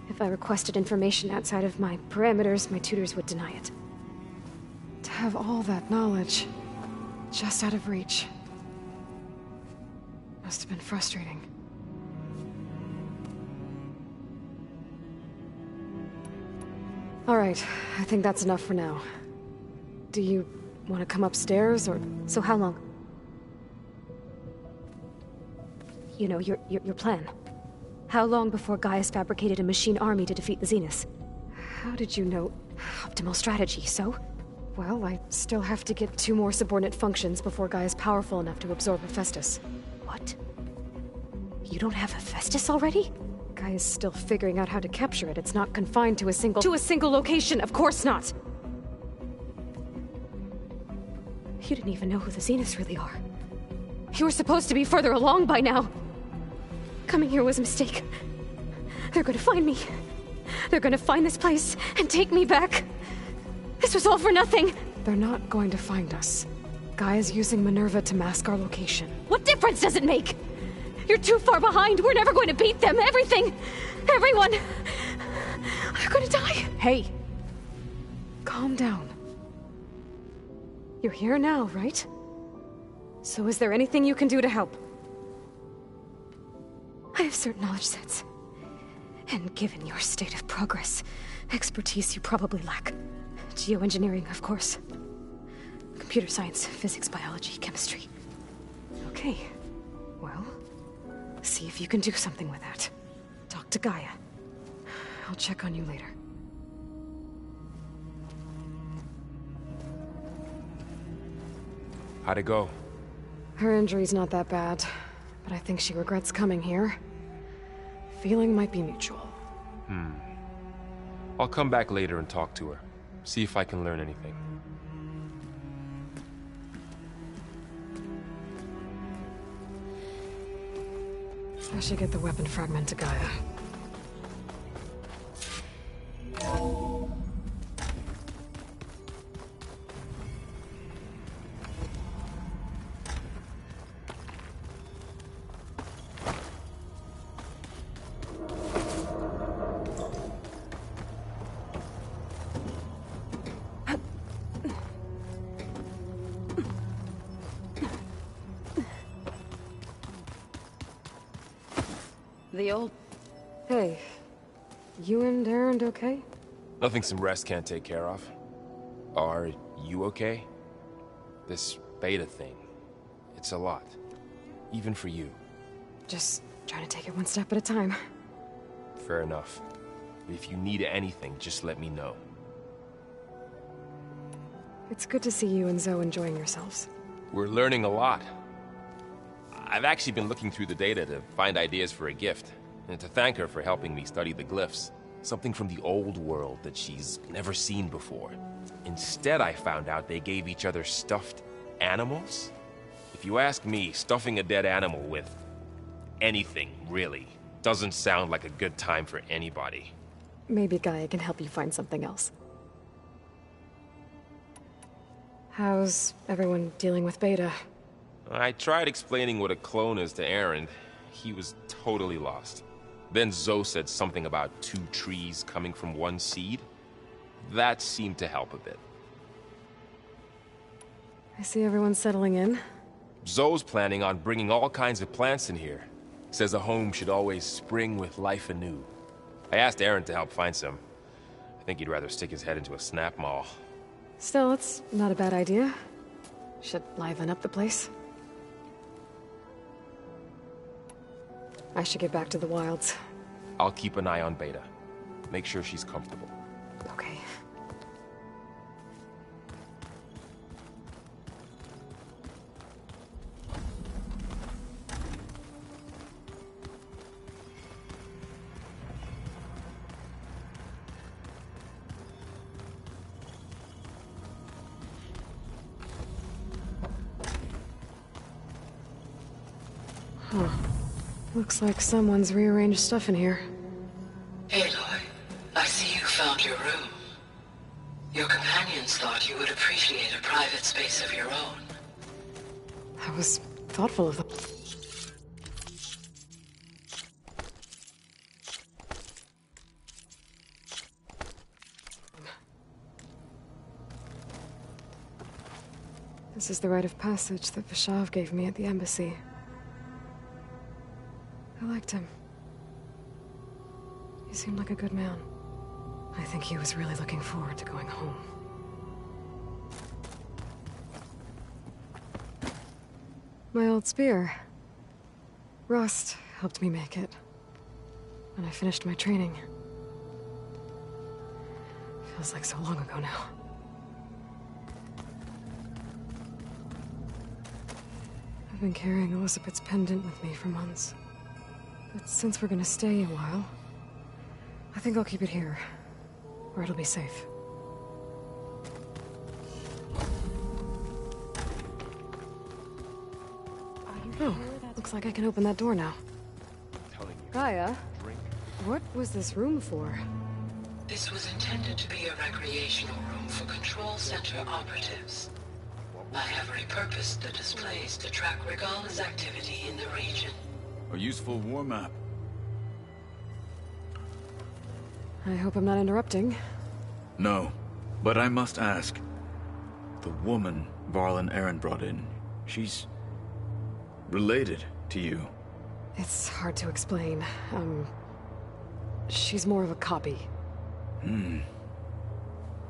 If I requested information outside of my parameters, my tutors would deny it. To have all that knowledge, just out of reach, must have been frustrating. All right, I think that's enough for now. Do you want to come upstairs, or... So how long? You know, your plan. How long before Gaius fabricated a machine army to defeat the Zeniths? How did you know? Optimal strategy, so? Well, I still have to get 2 more subordinate functions before Gaia's powerful enough to absorb Hephaestus. What? You don't have Hephaestus already? Gaia's still figuring out how to capture it. It's not confined to a single... To a single location! Of course not! You didn't even know who the Zeniths really are. You were supposed to be further along by now! Coming here was a mistake. They're gonna find me. They're gonna find this place and take me back. This was all for nothing. They're not going to find us. Gaia's using Minerva to mask our location. What difference does it make? You're too far behind. We're never going to beat them. Everything. Everyone. They're gonna die. Hey. Calm down. You're here now, right? So is there anything you can do to help? I have certain knowledge sets. And given your state of progress, expertise you probably lack. Geoengineering, of course. Computer science, physics, biology, chemistry. Okay. Well, see if you can do something with that. Talk to Gaia. I'll check on you later. How'd it go? Her injury's not that bad, but I think she regrets coming here. Feeling might be mutual. I'll come back later and talk to her. See if I can learn anything. I should get the weapon fragment to Gaia. The old... Hey, you and Erend okay? Nothing some rest can't take care of. Are you okay? This Beta thing, it's a lot. Even for you. Just trying to take it one step at a time. Fair enough. If you need anything, just let me know. It's good to see you and Zoe enjoying yourselves. We're learning a lot. I've actually been looking through the data to find ideas for a gift, and to thank her for helping me study the glyphs. Something from the old world that she's never seen before. Instead, I found out they gave each other stuffed animals. If you ask me, stuffing a dead animal with anything, really, doesn't sound like a good time for anybody. Maybe Gaia can help you find something else. How's everyone dealing with Beta? I tried explaining what a clone is to Aaron. He was totally lost. Then Zoe said something about 2 trees coming from 1 seed. That seemed to help a bit. I see everyone settling in. Zoe's planning on bringing all kinds of plants in here. Says a home should always spring with life anew. I asked Aaron to help find some. I think he'd rather stick his head into a snap maw. Still, it's not a bad idea. Should liven up the place. I should get back to the wilds. I'll keep an eye on Beta. Make sure she's comfortable. Okay. Huh. Looks like someone's rearranged stuff in here. Aloy, I see you found your room. Your companions thought you would appreciate a private space of your own. That was thoughtful of them. This is the rite of passage that Vashav gave me at the embassy. I liked him. He seemed like a good man. I think he was really looking forward to going home. My old spear. Rust helped me make it. When I finished my training. Feels like so long ago now. I've been carrying Elizabeth's pendant with me for months. But since we're gonna stay a while, I think I'll keep it here, where it'll be safe. Oh, looks like I can open that door now. Gaia, what was this room for? This was intended to be a recreational room for Control Center operatives. I have repurposed the displays to track Regala's activity in the region. A useful war map. I hope I'm not interrupting. No, but I must ask. The woman Varl and Aaron brought in, she's related to you. It's hard to explain. She's more of a copy.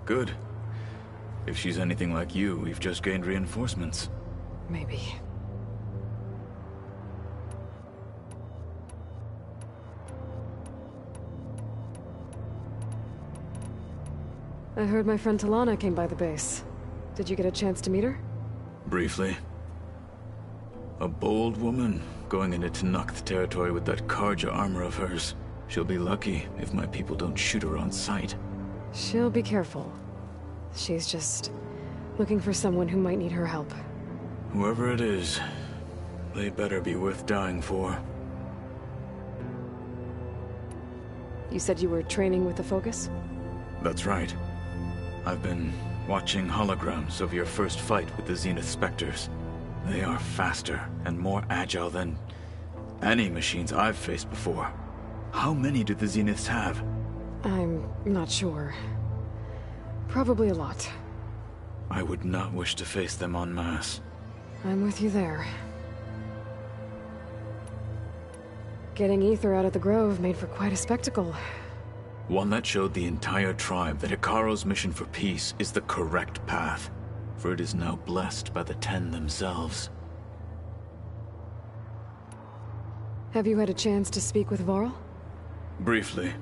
Good. If she's anything like you, we've just gained reinforcements. Maybe. I heard my friend Talana came by the base. Did you get a chance to meet her? Briefly. A bold woman going into Tenakth territory with that Karja armor of hers. She'll be lucky if my people don't shoot her on sight. She'll be careful. She's just looking for someone who might need her help. Whoever it is, they better be worth dying for. You said you were training with the Focus? That's right. I've been watching holograms of your first fight with the Zenith Spectres. They are faster and more agile than any machines I've faced before. How many do the Zeniths have? I'm not sure. Probably a lot. I would not wish to face them en masse. I'm with you there. Getting Ether out of the Grove made for quite a spectacle. One that showed the entire tribe that Hekarro's mission for peace is the correct path, for it is now blessed by the Ten themselves. Have you had a chance to speak with Varl? Briefly.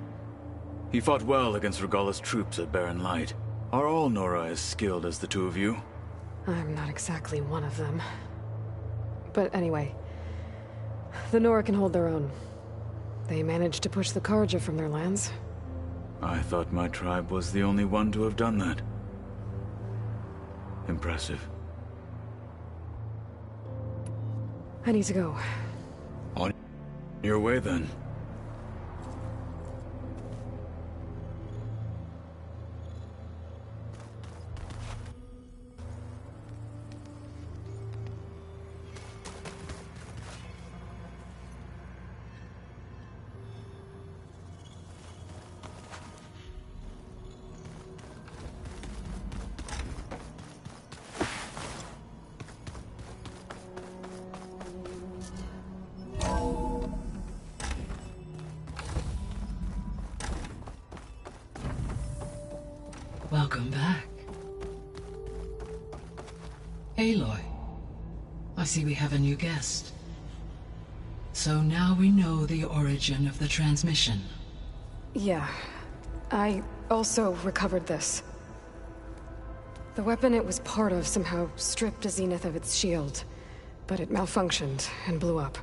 He fought well against Regalla's troops at Barren Light. Are all Nora as skilled as the two of you? I'm not exactly one of them. But anyway, the Nora can hold their own. They managed to push the Carja from their lands. I thought my tribe was the only one to have done that. Impressive. I need to go. On your way, then. Welcome back. Aloy, I see we have a new guest. So now we know the origin of the transmission. Yeah. I also recovered this. The weapon it was part of somehow stripped Zenith of its shield, but it malfunctioned and blew up.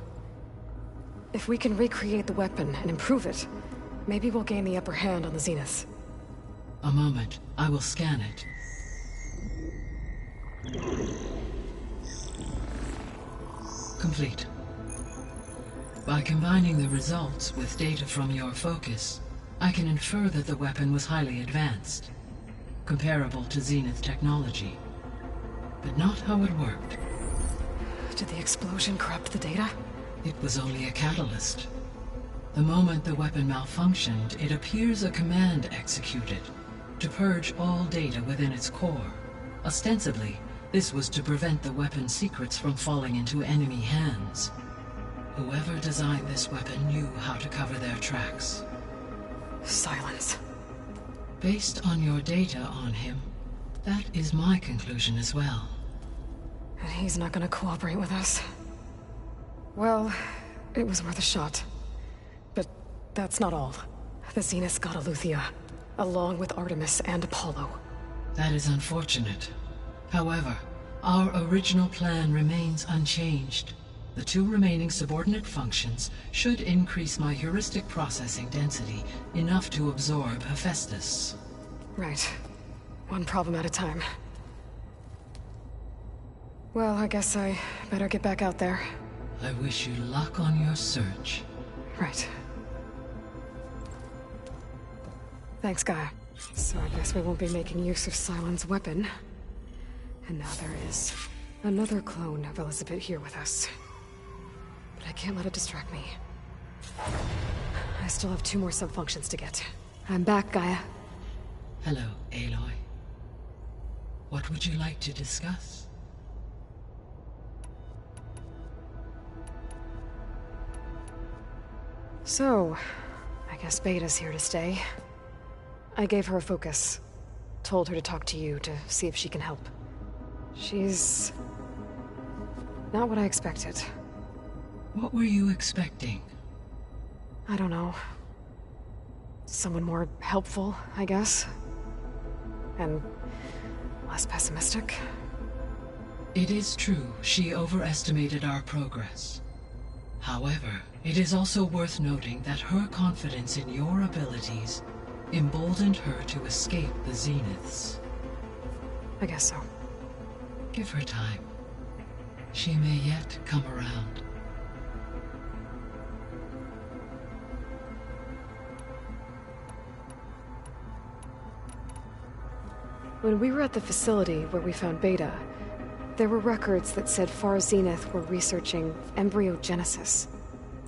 If we can recreate the weapon and improve it, maybe we'll gain the upper hand on the Zeniths. A moment. I will scan it. Complete. By combining the results with data from your focus, I can infer that the weapon was highly advanced, comparable to Zenith technology, but not how it worked. Did the explosion corrupt the data? It was only a catalyst. The moment the weapon malfunctioned, it appears a command executed to purge all data within its core. Ostensibly, this was to prevent the weapon's secrets from falling into enemy hands. Whoever designed this weapon knew how to cover their tracks. Silence. Based on your data on him, that is my conclusion as well. And he's not gonna cooperate with us. Well, it was worth a shot. But that's not all. The Zeniths got Eleuthia, along with Artemis and Apollo. That is unfortunate. However, our original plan remains unchanged. The two remaining subordinate functions should increase my heuristic processing density enough to absorb Hephaestus. Right. One problem at a time. Well, I guess I better get back out there. I wish you luck on your search. Right. Thanks, Gaia. So I guess we won't be making use of Sylens' weapon. And now there is another clone of Elizabeth here with us. But I can't let it distract me. I still have 2 more sub-functions to get. I'm back, Gaia. Hello, Aloy. What would you like to discuss? So, I guess Beta's here to stay. I gave her a focus. Told her to talk to you to see if she can help. She's not what I expected. What were you expecting? I don't know. Someone more helpful, I guess. And less pessimistic. It is true, she overestimated our progress. However, it is also worth noting that her confidence in your abilities emboldened her to escape the Zeniths. I guess so. Give her time. She may yet come around. When we were at the facility where we found Beta, there were records that said Far Zenith were researching embryogenesis.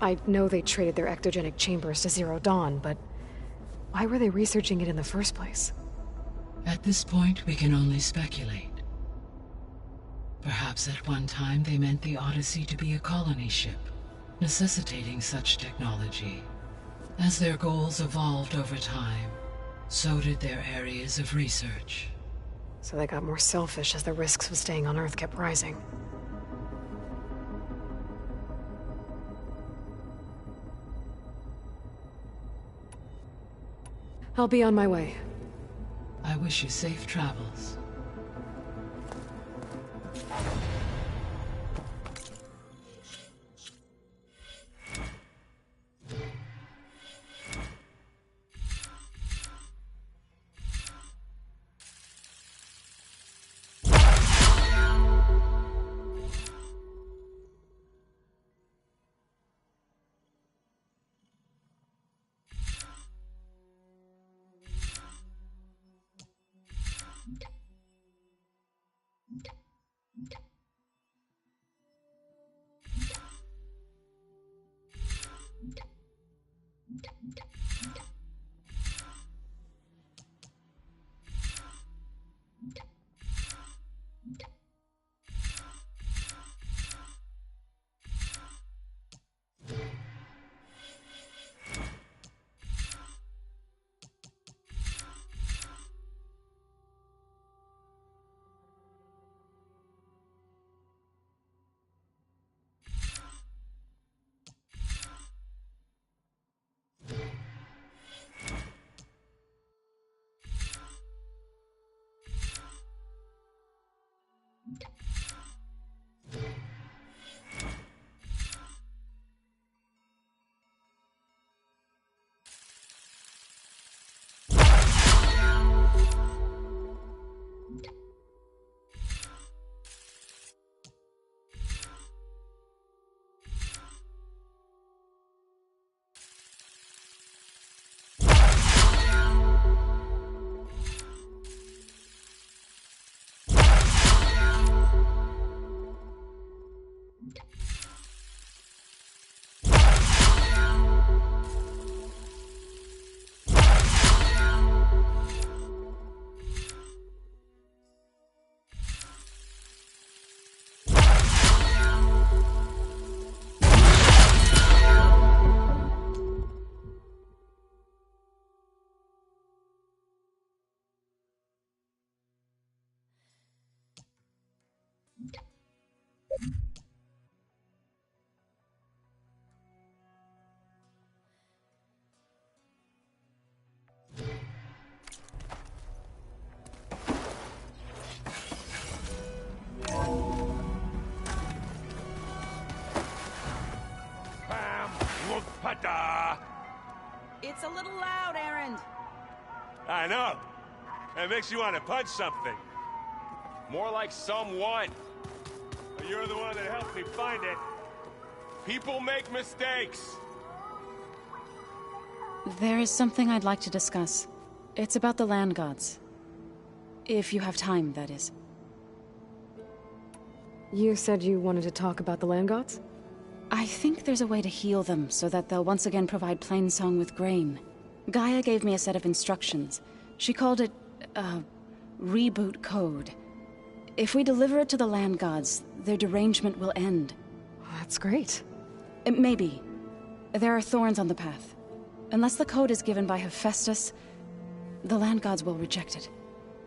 I know they traded their ectogenic chambers to Zero Dawn, but why were they researching it in the first place? At this point, we can only speculate. Perhaps at one time they meant the Odyssey to be a colony ship, necessitating such technology. As their goals evolved over time, so did their areas of research. So they got more selfish as the risks of staying on Earth kept rising. I'll be on my way. I wish you safe travels. It's a little loud, Erend. I know. It makes you want to punch something. More like someone. But you're the one that helped me find it. People make mistakes. There is something I'd like to discuss. It's about the land gods. If you have time, that is. You said you wanted to talk about the land gods? I think there's a way to heal them so that they'll once again provide Plainsong with grain. Gaia gave me a set of instructions. She called it, reboot code. If we deliver it to the land gods, their derangement will end. That's great. Maybe. There are thorns on the path. Unless the code is given by Hephaestus, the land gods will reject it.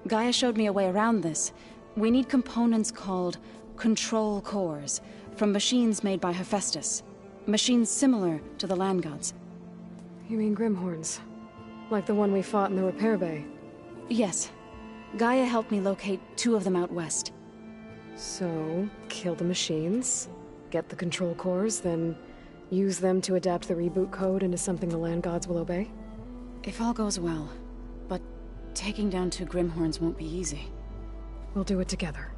Gaia showed me a way around this. We need components called control cores, from machines made by Hephaestus. Machines similar to the land gods. You mean Grimhorns? Like the one we fought in the repair bay? Yes. Gaia helped me locate 2 of them out west. So, kill the machines, get the control cores, then use them to adapt the reboot code into something the land gods will obey? If all goes well. But taking down 2 Grimhorns won't be easy. We'll do it together.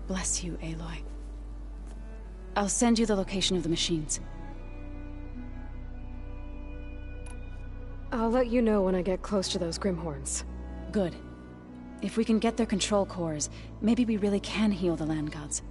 Bless you, Aloy. I'll send you the location of the machines. I'll let you know when I get close to those Grimhorns. Good. If we can get their control cores, maybe we really can heal the land gods.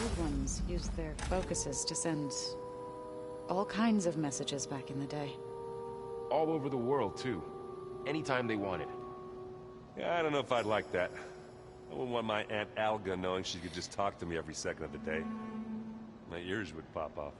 Old Ones used their focuses to send all kinds of messages back in the day. All over the world, too. Anytime they wanted. Yeah, I don't know if I'd like that. I wouldn't want my Aunt Alga knowing she could just talk to me every second of the day. My ears would pop off.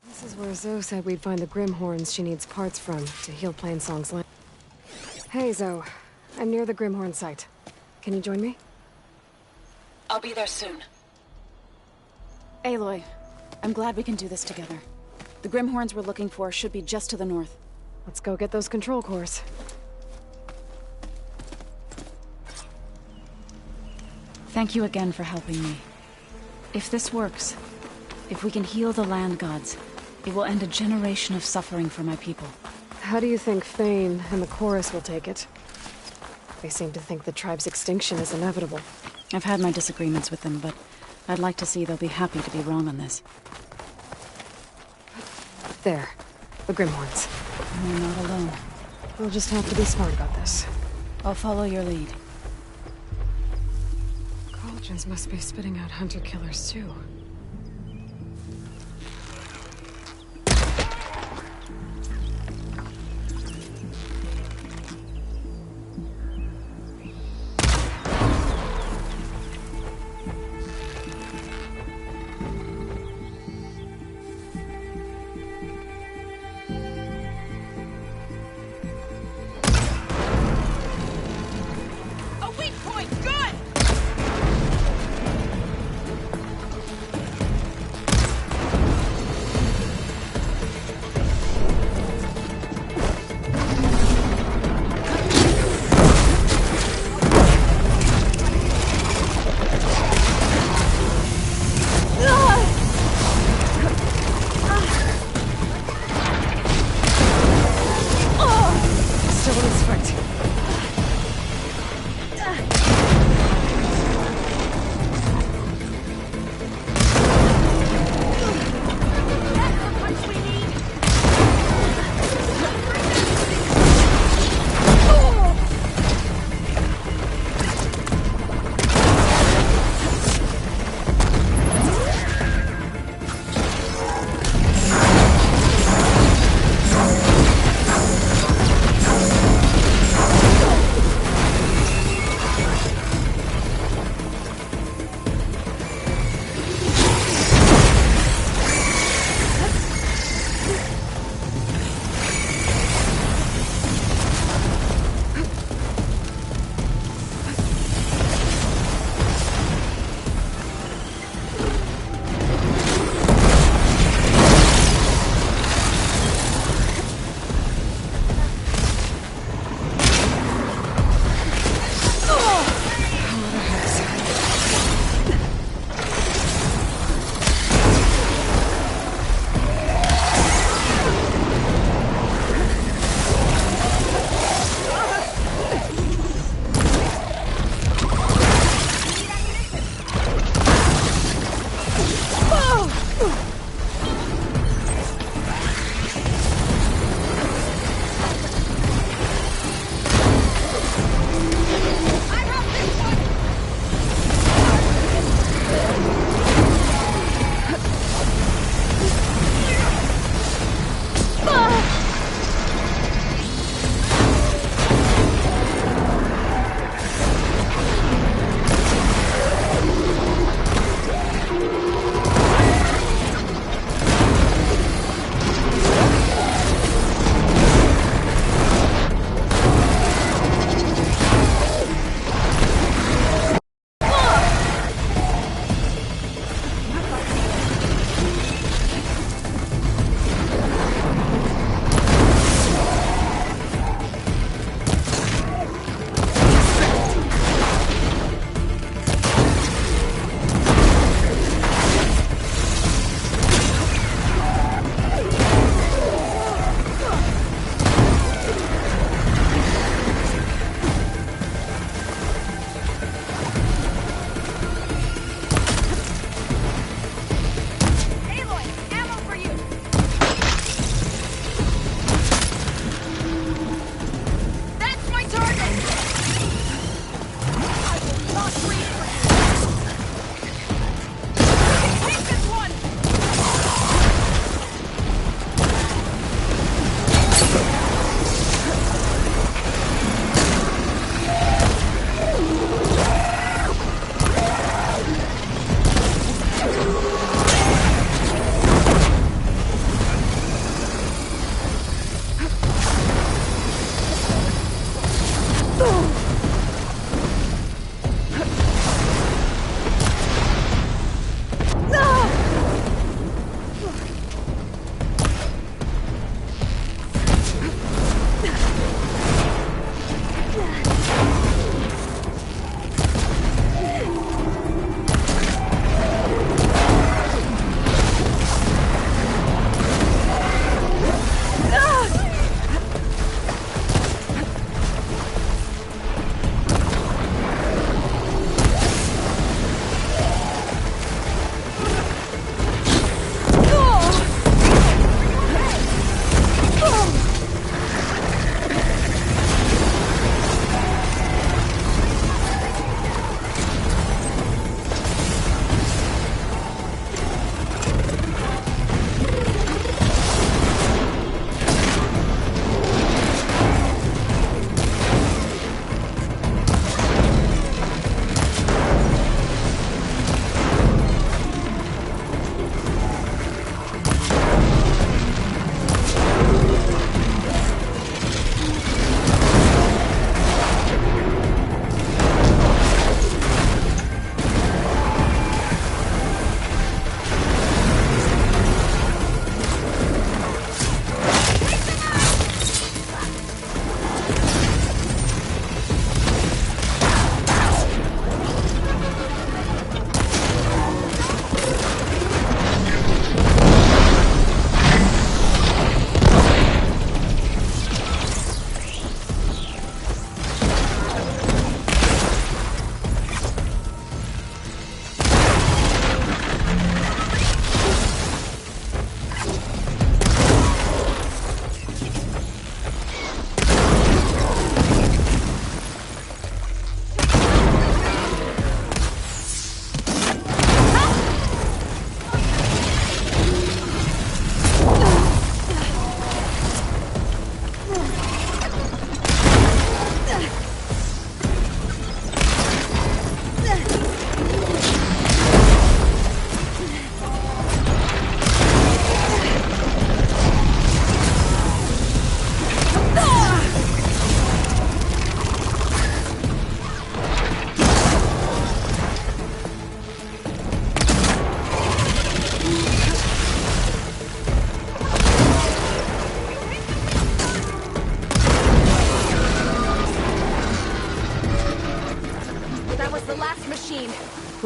This is where Zoe said we'd find the Grimhorns she needs parts from to heal Plainsong's land. Hey, Zoe. I'm near the Grimhorn site. Can you join me? I'll be there soon. Aloy, I'm glad we can do this together. The Grimhorns we're looking for should be just to the north. Let's go get those control cores. Thank you again for helping me. If this works, if we can heal the land gods, it will end a generation of suffering for my people. How do you think Thane and the Chorus will take it? They seem to think the tribe's extinction is inevitable. I've had my disagreements with them, but I'd like to see they'll be happy to be wrong on this. There. The Grimhorns. We're not alone. We'll just have to be smart about this. I'll follow your lead. Cauldrons must be spitting out hunter-killers, too.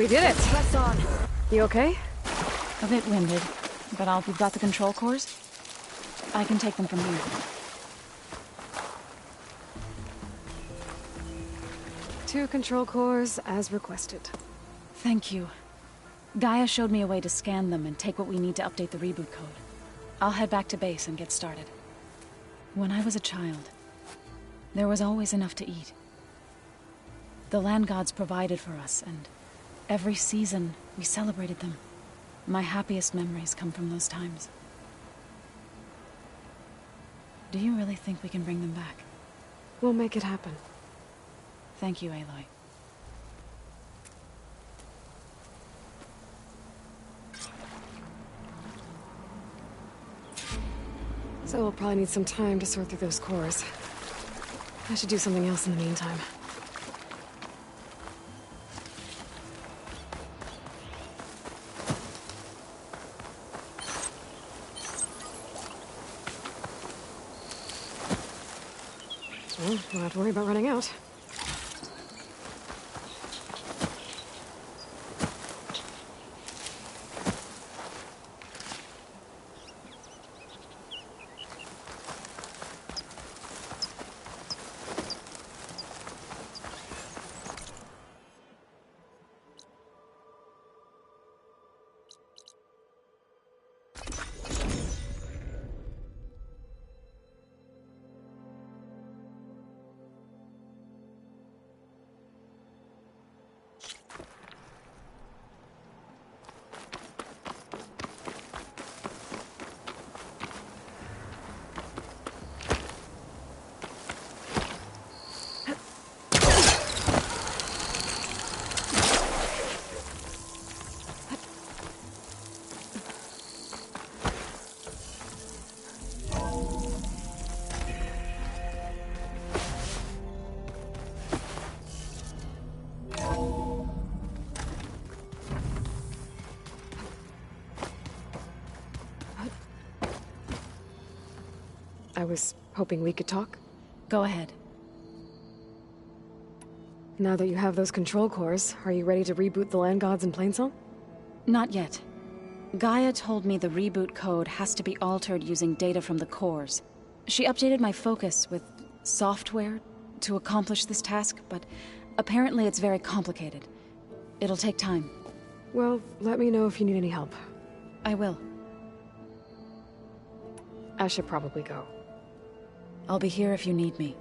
We did it! Press on. You okay? A bit winded, but you've got the control cores? I can take them from here. 2 control cores, as requested. Thank you. Gaia showed me a way to scan them and take what we need to update the reboot code. I'll head back to base and get started. When I was a child, there was always enough to eat. The land gods provided for us, and every season we celebrated them. My happiest memories come from those times. Do you really think we can bring them back? We'll make it happen. Thank you, Aloy. So we'll probably need some time to sort through those cores. I should do something else in the meantime. Well, don't have to worry about running out. I was hoping we could talk. Go ahead. Now that you have those control cores, are you ready to reboot the land gods in Plainsong? Not yet. Gaia told me the reboot code has to be altered using data from the cores. She updated my focus with software to accomplish this task, but apparently it's very complicated. It'll take time. Well, let me know if you need any help. I will. I should probably go. I'll be here if you need me.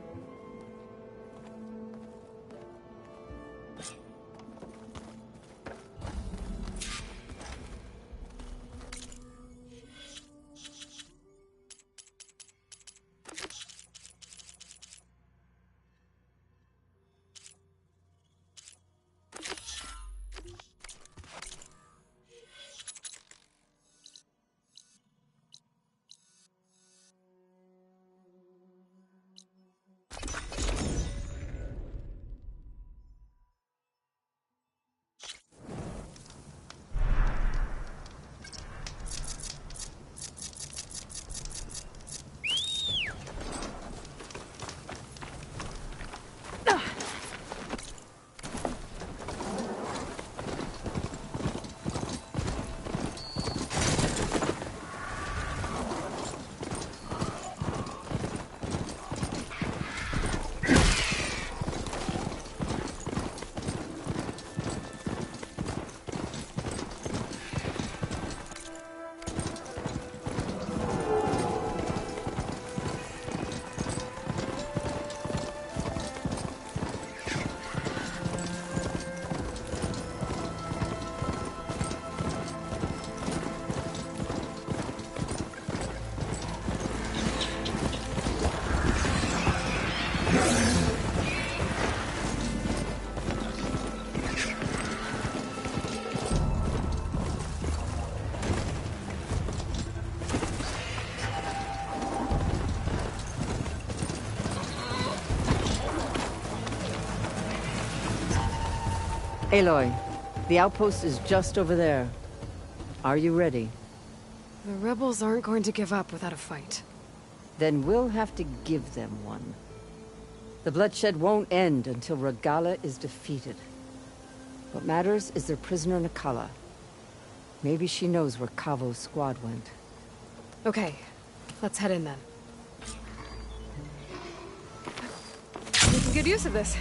Aloy, the outpost is just over there. Are you ready? The rebels aren't going to give up without a fight. Then we'll have to give them one. The bloodshed won't end until Regalla is defeated. What matters is their prisoner Nakala. Maybe she knows where Kavo's squad went. Okay, let's head in then. Making good use of this.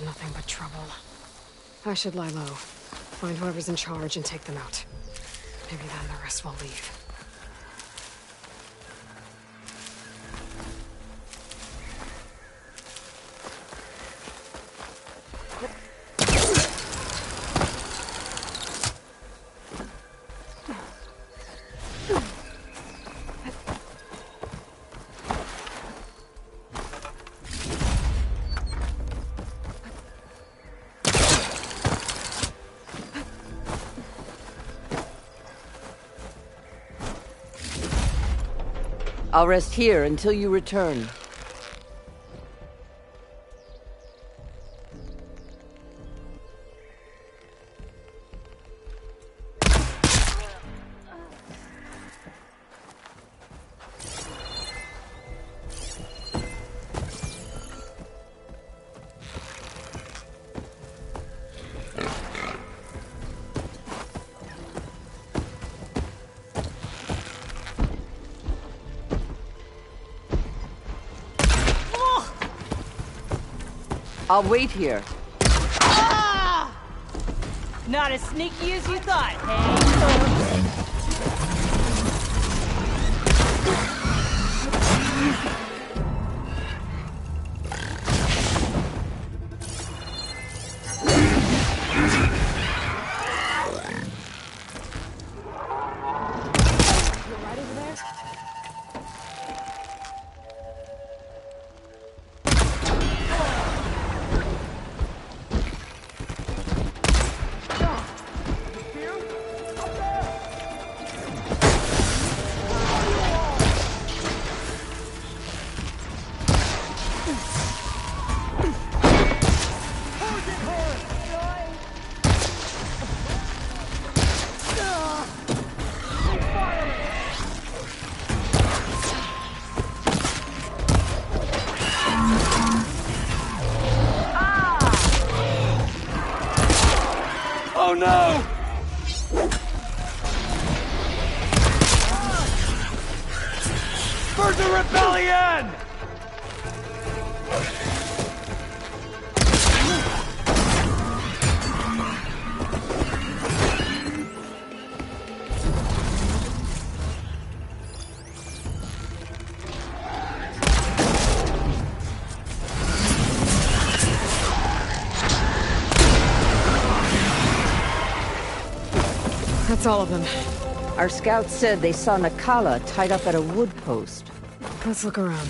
Nothing but trouble. I should lie low. Find whoever's in charge and take them out. Maybe then the rest will leave. I'll rest here until you return. I'll wait here. Ah! Not as sneaky as you thought, hey? Oh no! For the rebellion! That's all of them. Our scouts said they saw Nakala tied up at a wood post. Let's look around.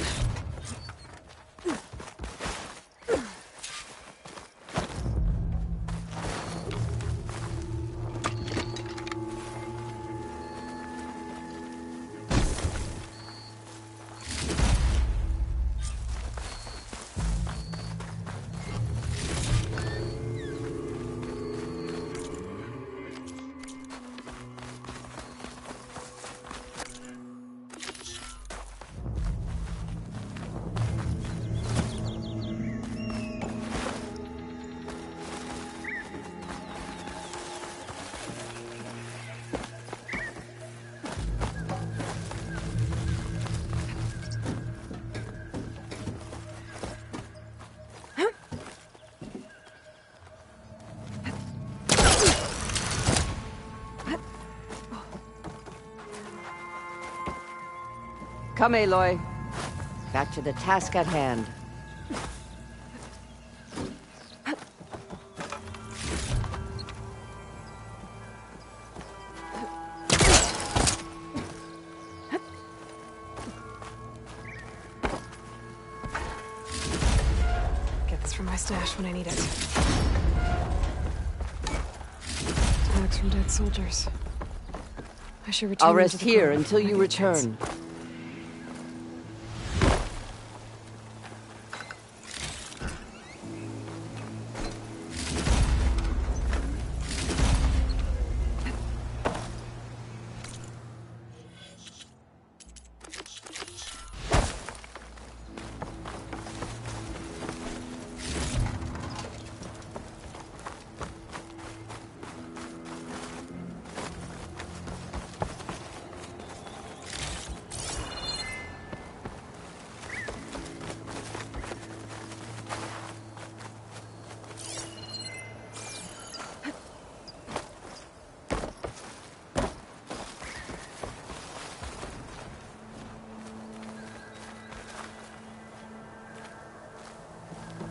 Come, Aloy. Back to the task at hand. Get this from my stash when I need it. Tags from dead soldiers. I should return. I'll rest here until you return.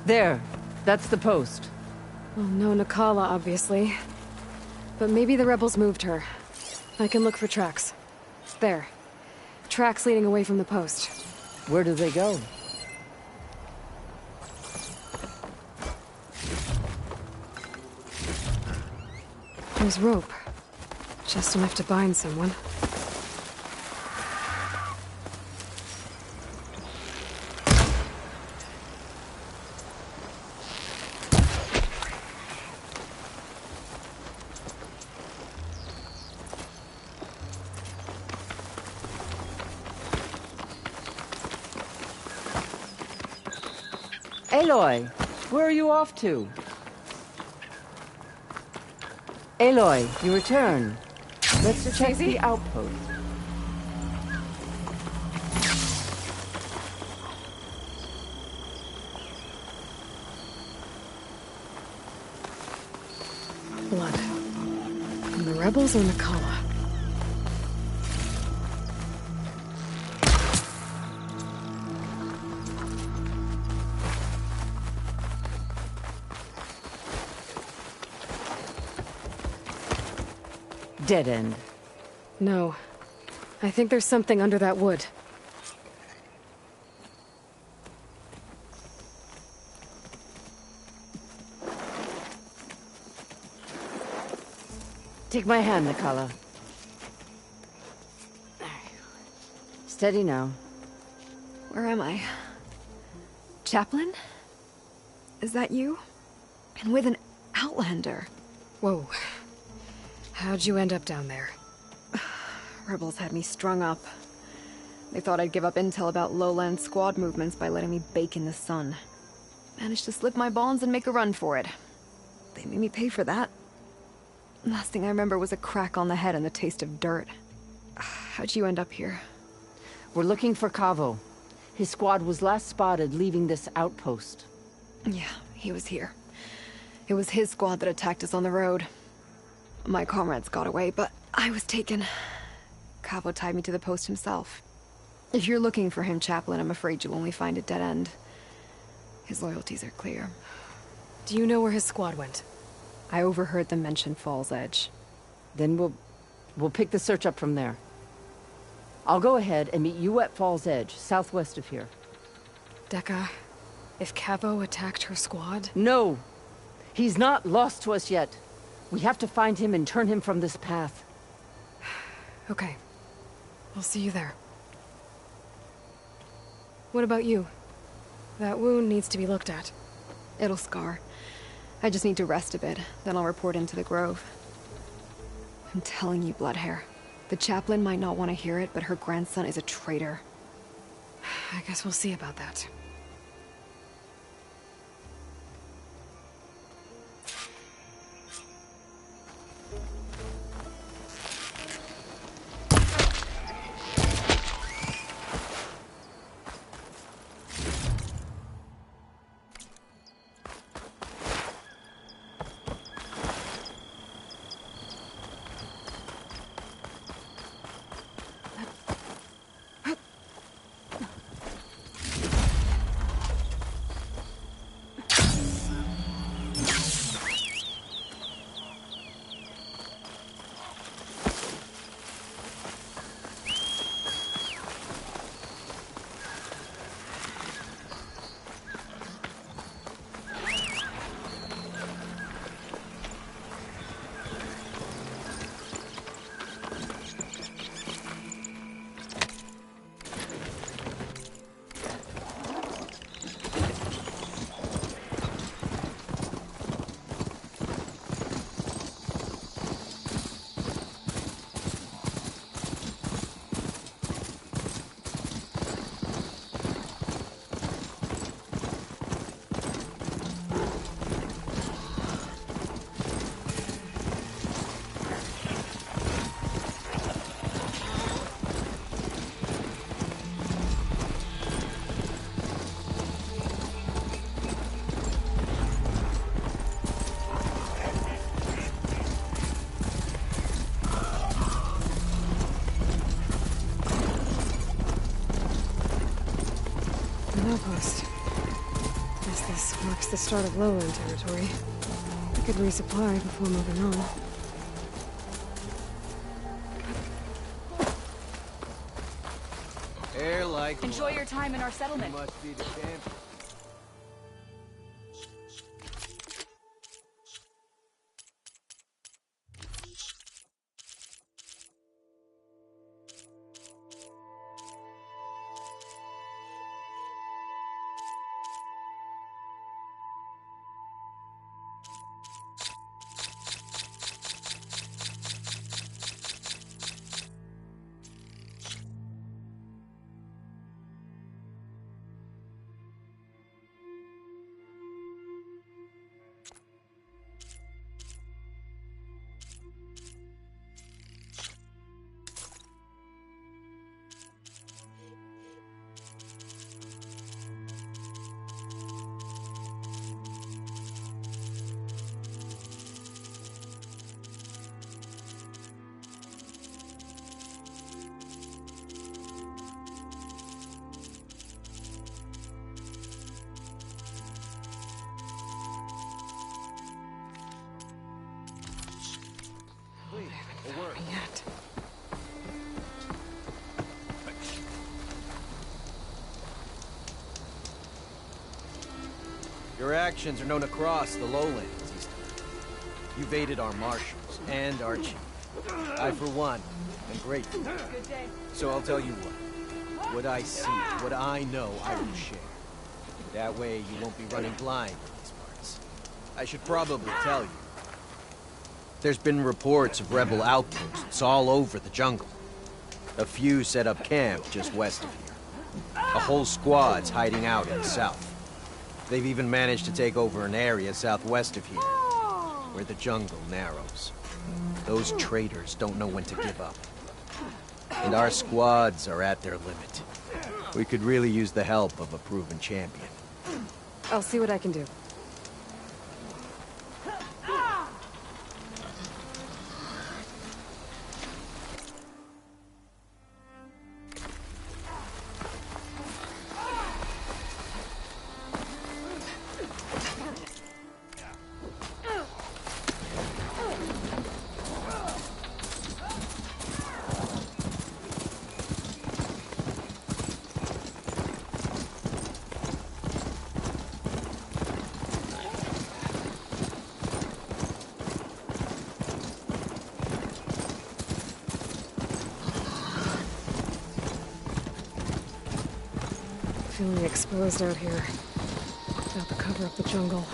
There. That's the post. Well, no Nakala, obviously. But maybe the rebels moved her. I can look for tracks. There. Tracks leading away from the post. Where do they go? There's rope. Just enough to bind someone. Aloy, where are you off to? Aloy, you return. Let's check the outpost. Blood. From the rebels or Nakala? Dead end. No. I think there's something under that wood. Take my hand, Nakala. Steady now. Where am I? Chaplain? Is that you? And with an Outlander. Whoa. How'd you end up down there? Rebels had me strung up. They thought I'd give up intel about lowland squad movements by letting me bake in the sun. Managed to slip my bonds and make a run for it. They made me pay for that. Last thing I remember was a crack on the head and the taste of dirt. How'd you end up here? We're looking for Kavo. His squad was last spotted leaving this outpost. Yeah, he was here. It was his squad that attacked us on the road. My comrades got away, but I was taken. Kavo tied me to the post himself. If you're looking for him, Chaplain, I'm afraid you'll only find a dead end. His loyalties are clear. Do you know where his squad went? I overheard them mention Fall's Edge. Then we'll pick the search up from there. I'll go ahead and meet you at Fall's Edge, southwest of here. Dekka, if Kavo attacked her squad? No! He's not lost to us yet. We have to find him and turn him from this path. Okay. I'll see you there. What about you? That wound needs to be looked at. It'll scar. I just need to rest a bit, then I'll report into the Grove. I'm telling you, Bloodhair. The Chaplain might not want to hear it, but her grandson is a traitor. I guess we'll see about that. marks the start of lowland territory. I could resupply before moving on. Air like Enjoy your time in our settlement. You must be the champion. Yet. Your actions are known across the lowlands, Easton. You've aided our marshals and our chief. I, for one, am grateful. So I'll tell you what. What I see, what I know, I will share. That way you won't be running blind in these parts. I should probably tell you. There's been reports of rebel outposts all over the jungle. A few set up camp just west of here. A whole squad's hiding out in the south. They've even managed to take over an area southwest of here, where the jungle narrows. Those traitors don't know when to give up. And our squads are at their limit. We could really use the help of a proven champion. I'll see what I can do. Feeling exposed out here, without the cover of the jungle.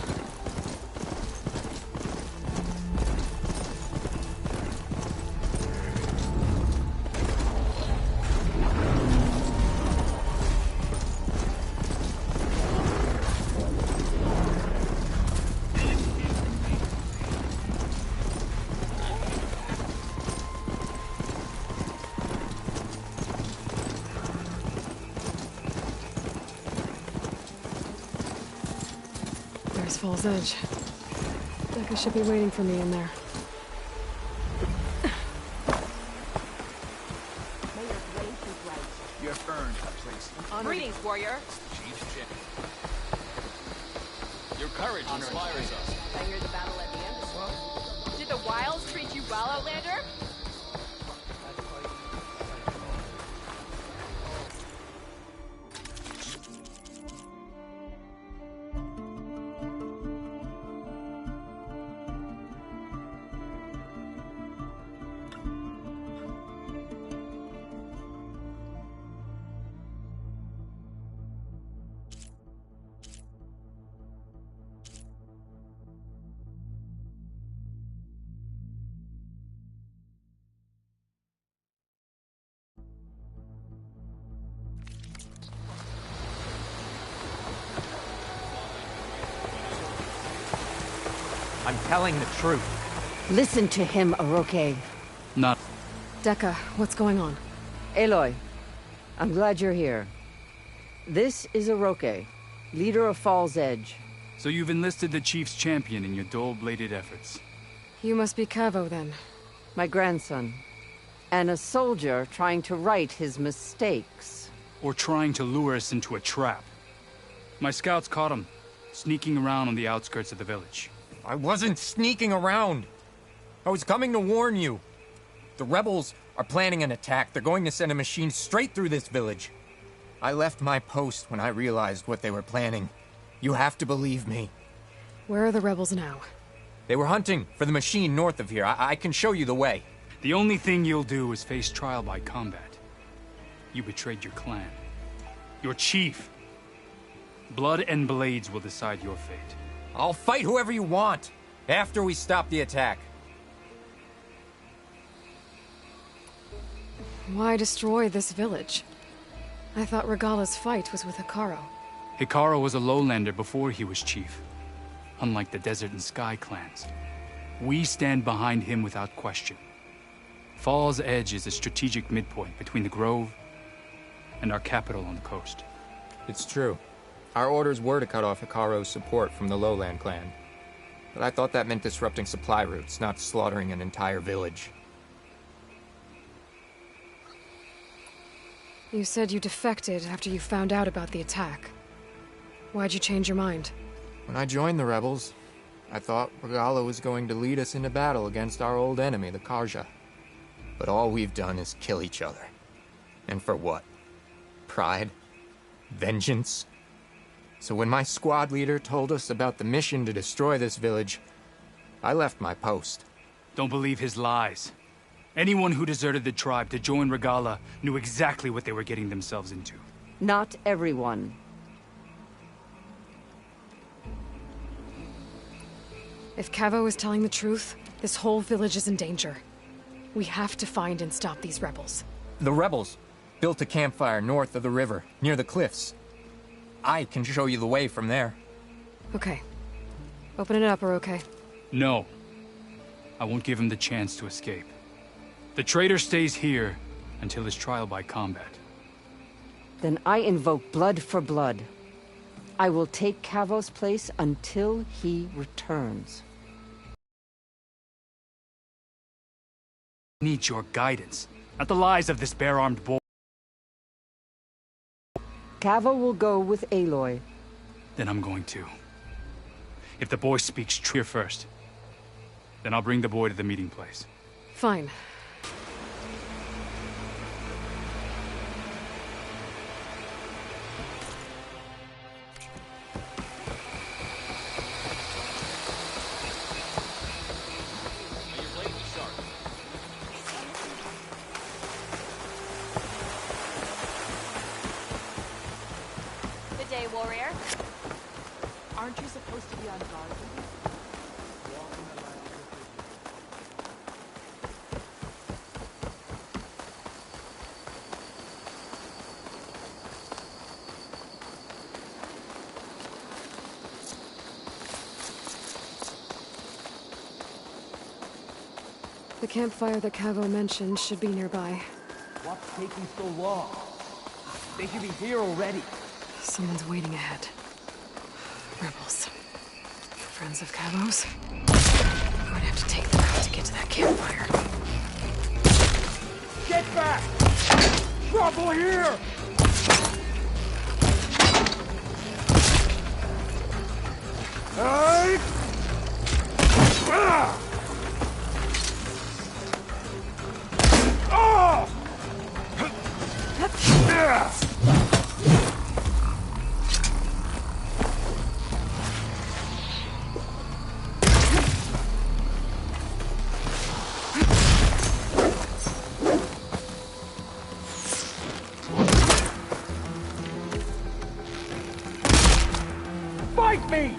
Fall's Edge. Dekka should be waiting for me in there. You have earned a place. Greetings, warrior. Chief's champion. Your courage inspires us. I hear the battle at the end is slow. Did the wilds treat you well, Outlander? I'm telling the truth. Listen to him, Oroke. Not. Dekka, what's going on? Aloy, I'm glad you're here. This is Oroke, leader of Fall's Edge. So you've enlisted the Chief's champion in your dull-bladed efforts. You must be Cavo, then. My grandson. And a soldier trying to right his mistakes. Or trying to lure us into a trap. My scouts caught him. sneaking around on the outskirts of the village. I wasn't sneaking around. I was coming to warn you. The rebels are planning an attack. They're going to send a machine straight through this village. I left my post when I realized what they were planning. You have to believe me. Where are the rebels now? They were hunting for the machine north of here. I can show you the way. The only thing you'll do is face trial by combat. You betrayed your clan. Your chief. Blood and blades will decide your fate. I'll fight whoever you want, after we stop the attack. Why destroy this village? I thought Regala's fight was with Hekarro. Hekarro was a lowlander before he was chief. Unlike the Desert and Sky clans. We stand behind him without question. Fall's Edge is a strategic midpoint between the Grove and our capital on the coast. It's true. Our orders were to cut off Hekarro's support from the Lowland clan. But I thought that meant disrupting supply routes, not slaughtering an entire village. You said you defected after you found out about the attack. Why'd you change your mind? When I joined the rebels, I thought Regala was going to lead us into battle against our old enemy, the Carja. But all we've done is kill each other. And for what? Pride? Vengeance? So when my squad leader told us about the mission to destroy this village, I left my post. Don't believe his lies. Anyone who deserted the tribe to join Regala knew exactly what they were getting themselves into. Not everyone. If Cavo is telling the truth, this whole village is in danger. We have to find and stop these rebels. The rebels built a campfire north of the river, near the cliffs. I can show you the way from there. Okay. Open it up, or okay? No. I won't give him the chance to escape. The traitor stays here until his trial by combat. Then I invoke blood for blood. I will take Cavo's place until he returns. Need your guidance, not the lies of this bare-armed boy. Cavo will go with Aloy. Then I'm going to. If the boy speaks true first, then I'll bring the boy to the meeting place. Fine. Warrior. Aren't you supposed to be on guard? The campfire that Cavo mentioned should be nearby. What's taking so long? They should be here already. Someone's waiting ahead. Rebels. Friends of Cavo's. I'm gonna have to take them out to get to that campfire. Get back! Trouble here! Hey! Ah! Oh! Fight me!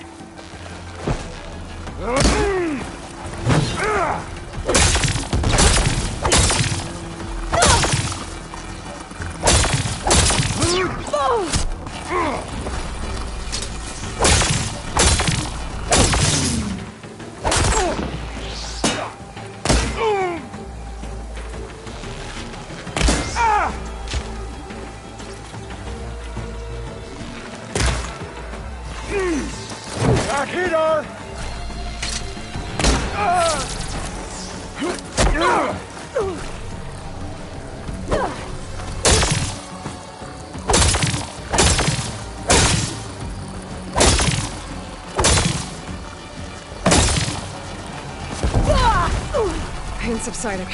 Back hit her! pain subsiding.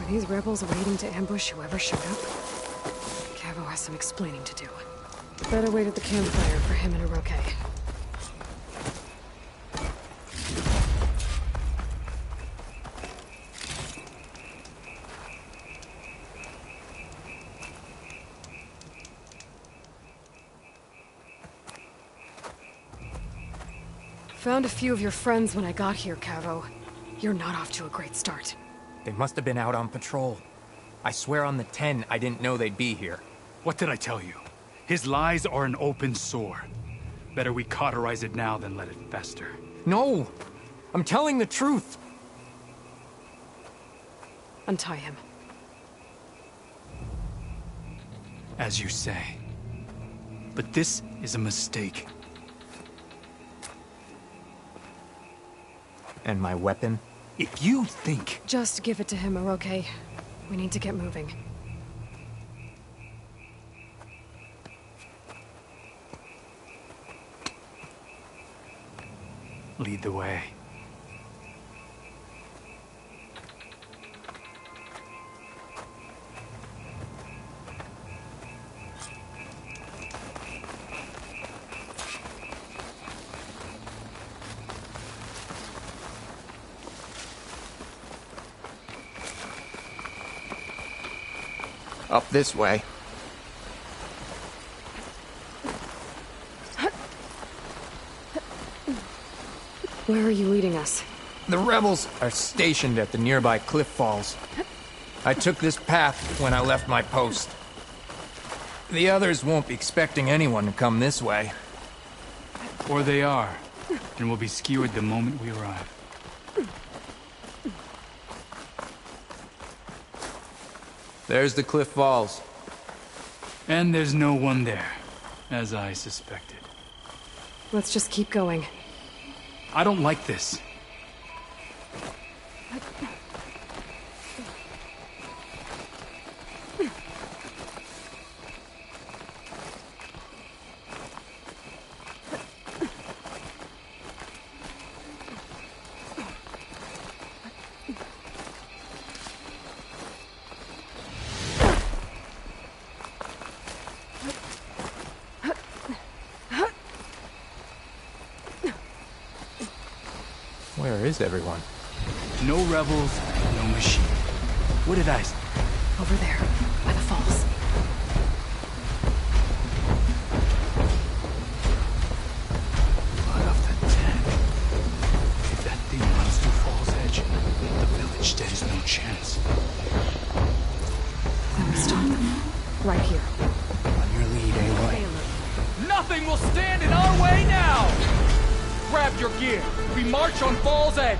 These rebels waiting to ambush whoever showed up? Cavo has some explaining to do. Better wait at the campfire for him and Oroke. Found a few of your friends when I got here, Cavo. You're not off to a great start. They must have been out on patrol. I swear on the 10, I didn't know they'd be here. What did I tell you? His lies are an open sore. Better we cauterize it now than let it fester. No! I'm telling the truth! Untie him. As you say. But this is a mistake. And my weapon? If you think... Just give it to him, Oroke. We need to get moving. Lead the way. Up this way. Where are you leading us? The rebels are stationed at the nearby cliff falls. I took this path when I left my post. The others won't be expecting anyone to come this way. Or they are, and will be skewered the moment we arrive. There's the cliff falls. And there's no one there, as I suspected. Let's just keep going. I don't like this. Where is everyone? No rebels, no machine. What did I say? Over there, by the falls. Blood of the 10. If that thing runs through Fall's Edge, the village stands no chance. Then we stop them. Right here. On your lead, Aloy. Nothing will stand in our way now! Grab your gear. We march on Fall's Edge.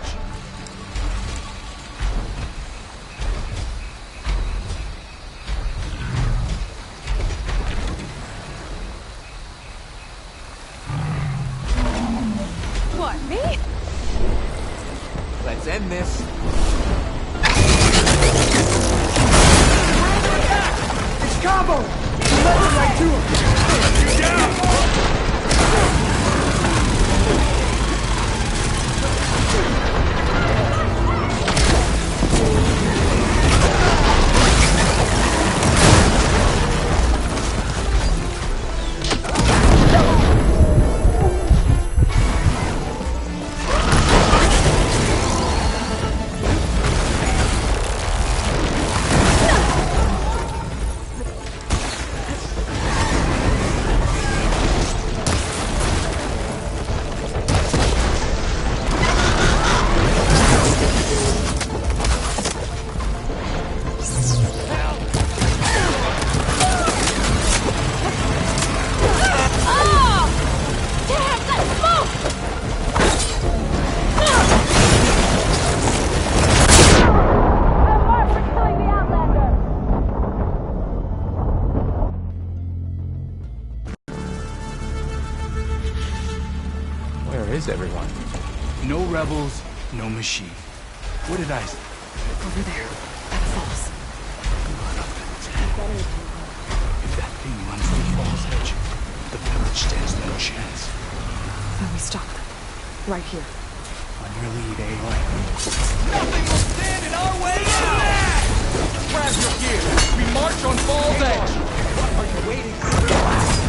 What, me? Let's end this. It's Cabo! We led it right to him! Down! rebels, no machine. What did I say? Over there, by the falls. Blood of the dead. If that thing runs through Fall's Edge, the village stands no chance. Then we stop them. Right here. On your lead, Aloy. Nothing will stand in our way now! Grab your gear. We march on Fall's Edge. What are you waiting for?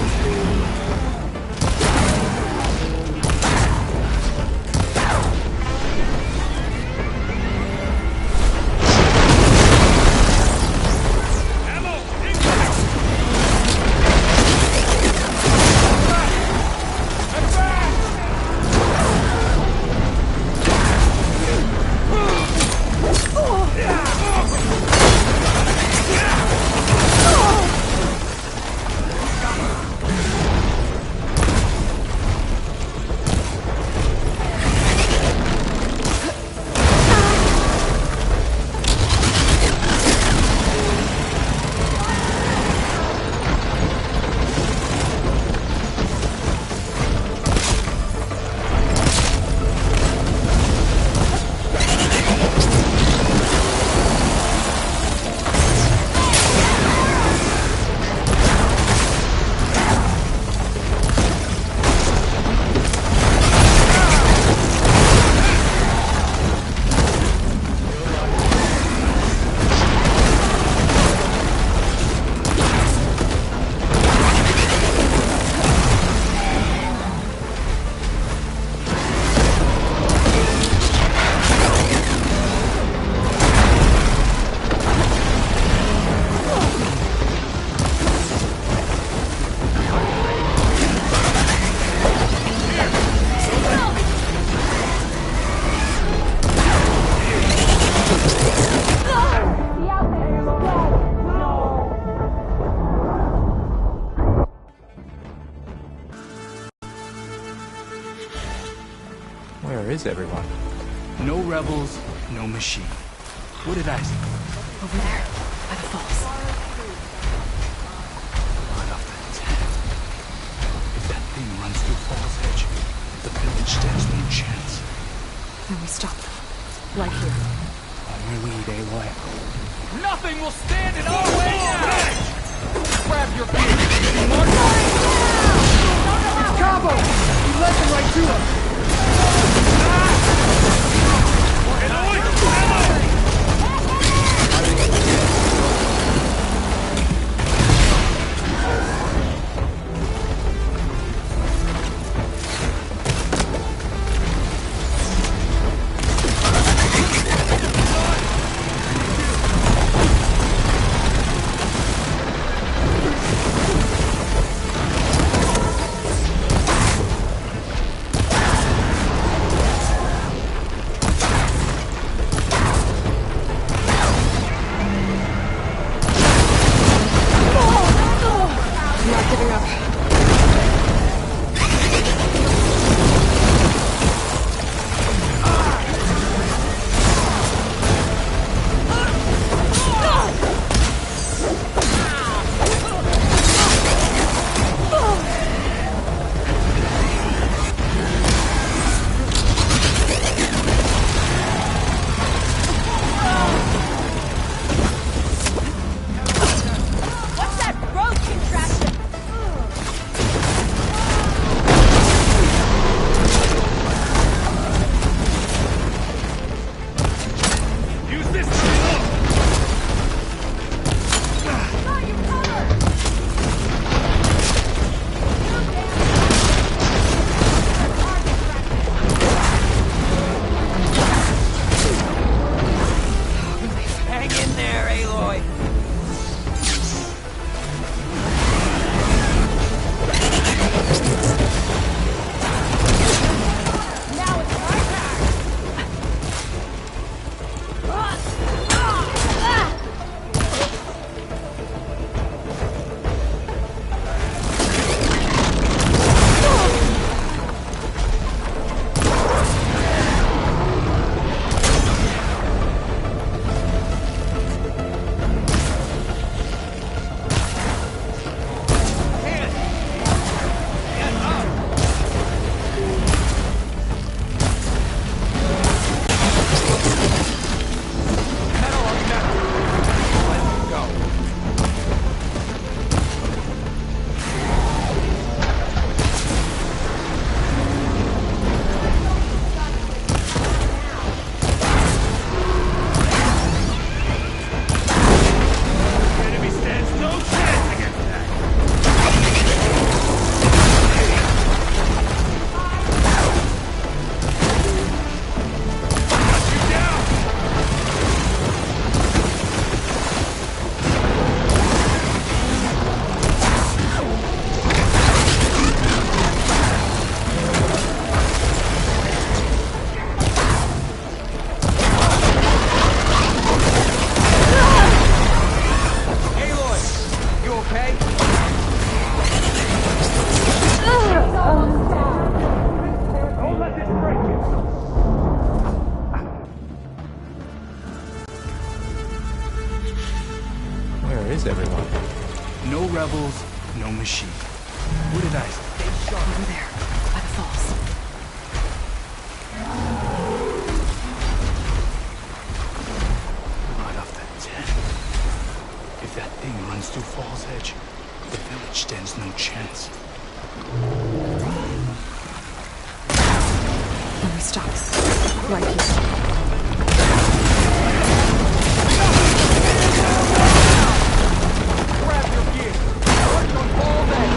Where is everyone? No rebels, no machine. What did I say? Over there, by the falls. Blood of the dead. If that thing runs through Fall's Edge, the village stands no chance. Then we stop them. Right here. On your lead, Aloy. Nothing will stand in our way now! Grab your gear. It's Cabo! He led them right to us! Where is everyone? No rebels, no machine. What did I say? Over there, by the falls. Blood of the dead. If that thing runs through Fall's Edge, the village stands no chance. Where we stop. Right here. Grab your gear. March on Fall's Edge.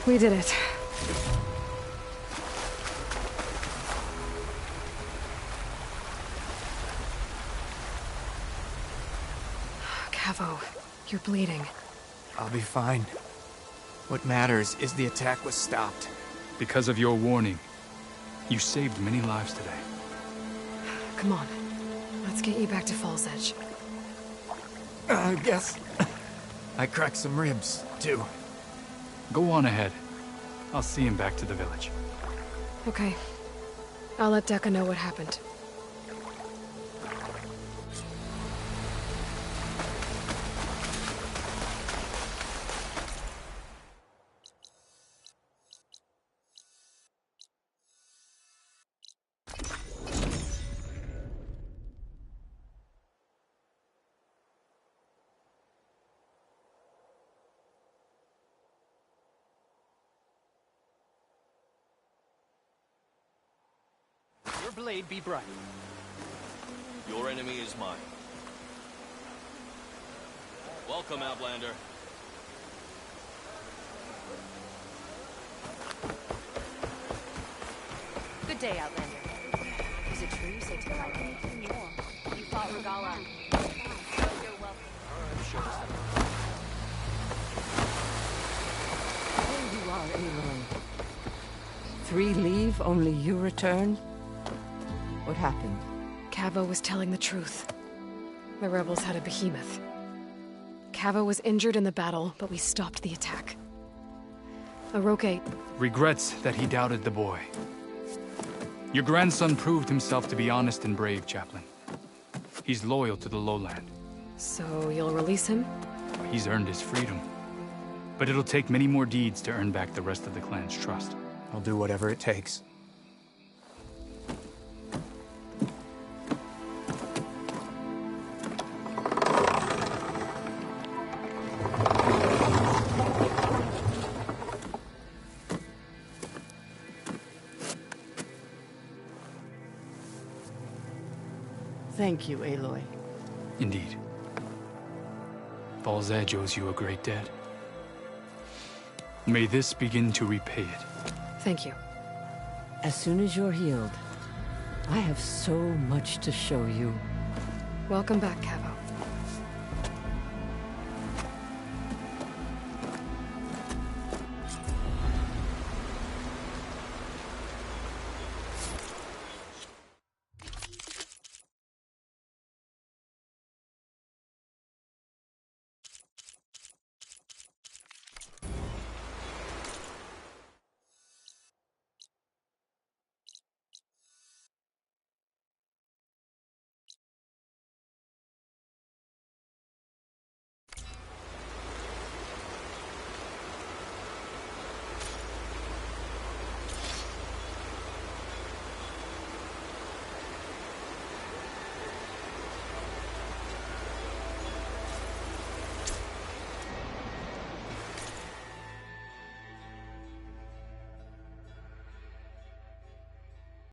We did it. Cavo, you're bleeding. I'll be fine. What matters is the attack was stopped. Because of your warning, you saved many lives today. Come on. Let's get you back to Fall's Edge. I guess I cracked some ribs, too. Go on ahead. I'll see him back to the village. Okay. I'll let Dekka know what happened. Your blade be bright. Your enemy is mine. Welcome, Outlander. Good day, Outlander. Is it true you saved Clyde? You fought Regalla. You're welcome. I'm sure There you are, Aloy. 3 leave, only you return? What happened? Cavo was telling the truth. The rebels had a behemoth. Cavo was injured in the battle, but we stopped the attack. Oroke regrets that he doubted the boy. Your grandson proved himself to be honest and brave, Chaplain. He's loyal to the lowland. So you'll release him? He's earned his freedom. But it'll take many more deeds to earn back the rest of the clan's trust. I'll do whatever it takes. Thank you, Aloy. Indeed. Falls Edge owes you a great debt. May this begin to repay it. Thank you. As soon as you're healed, I have so much to show you. Welcome back, Cavo.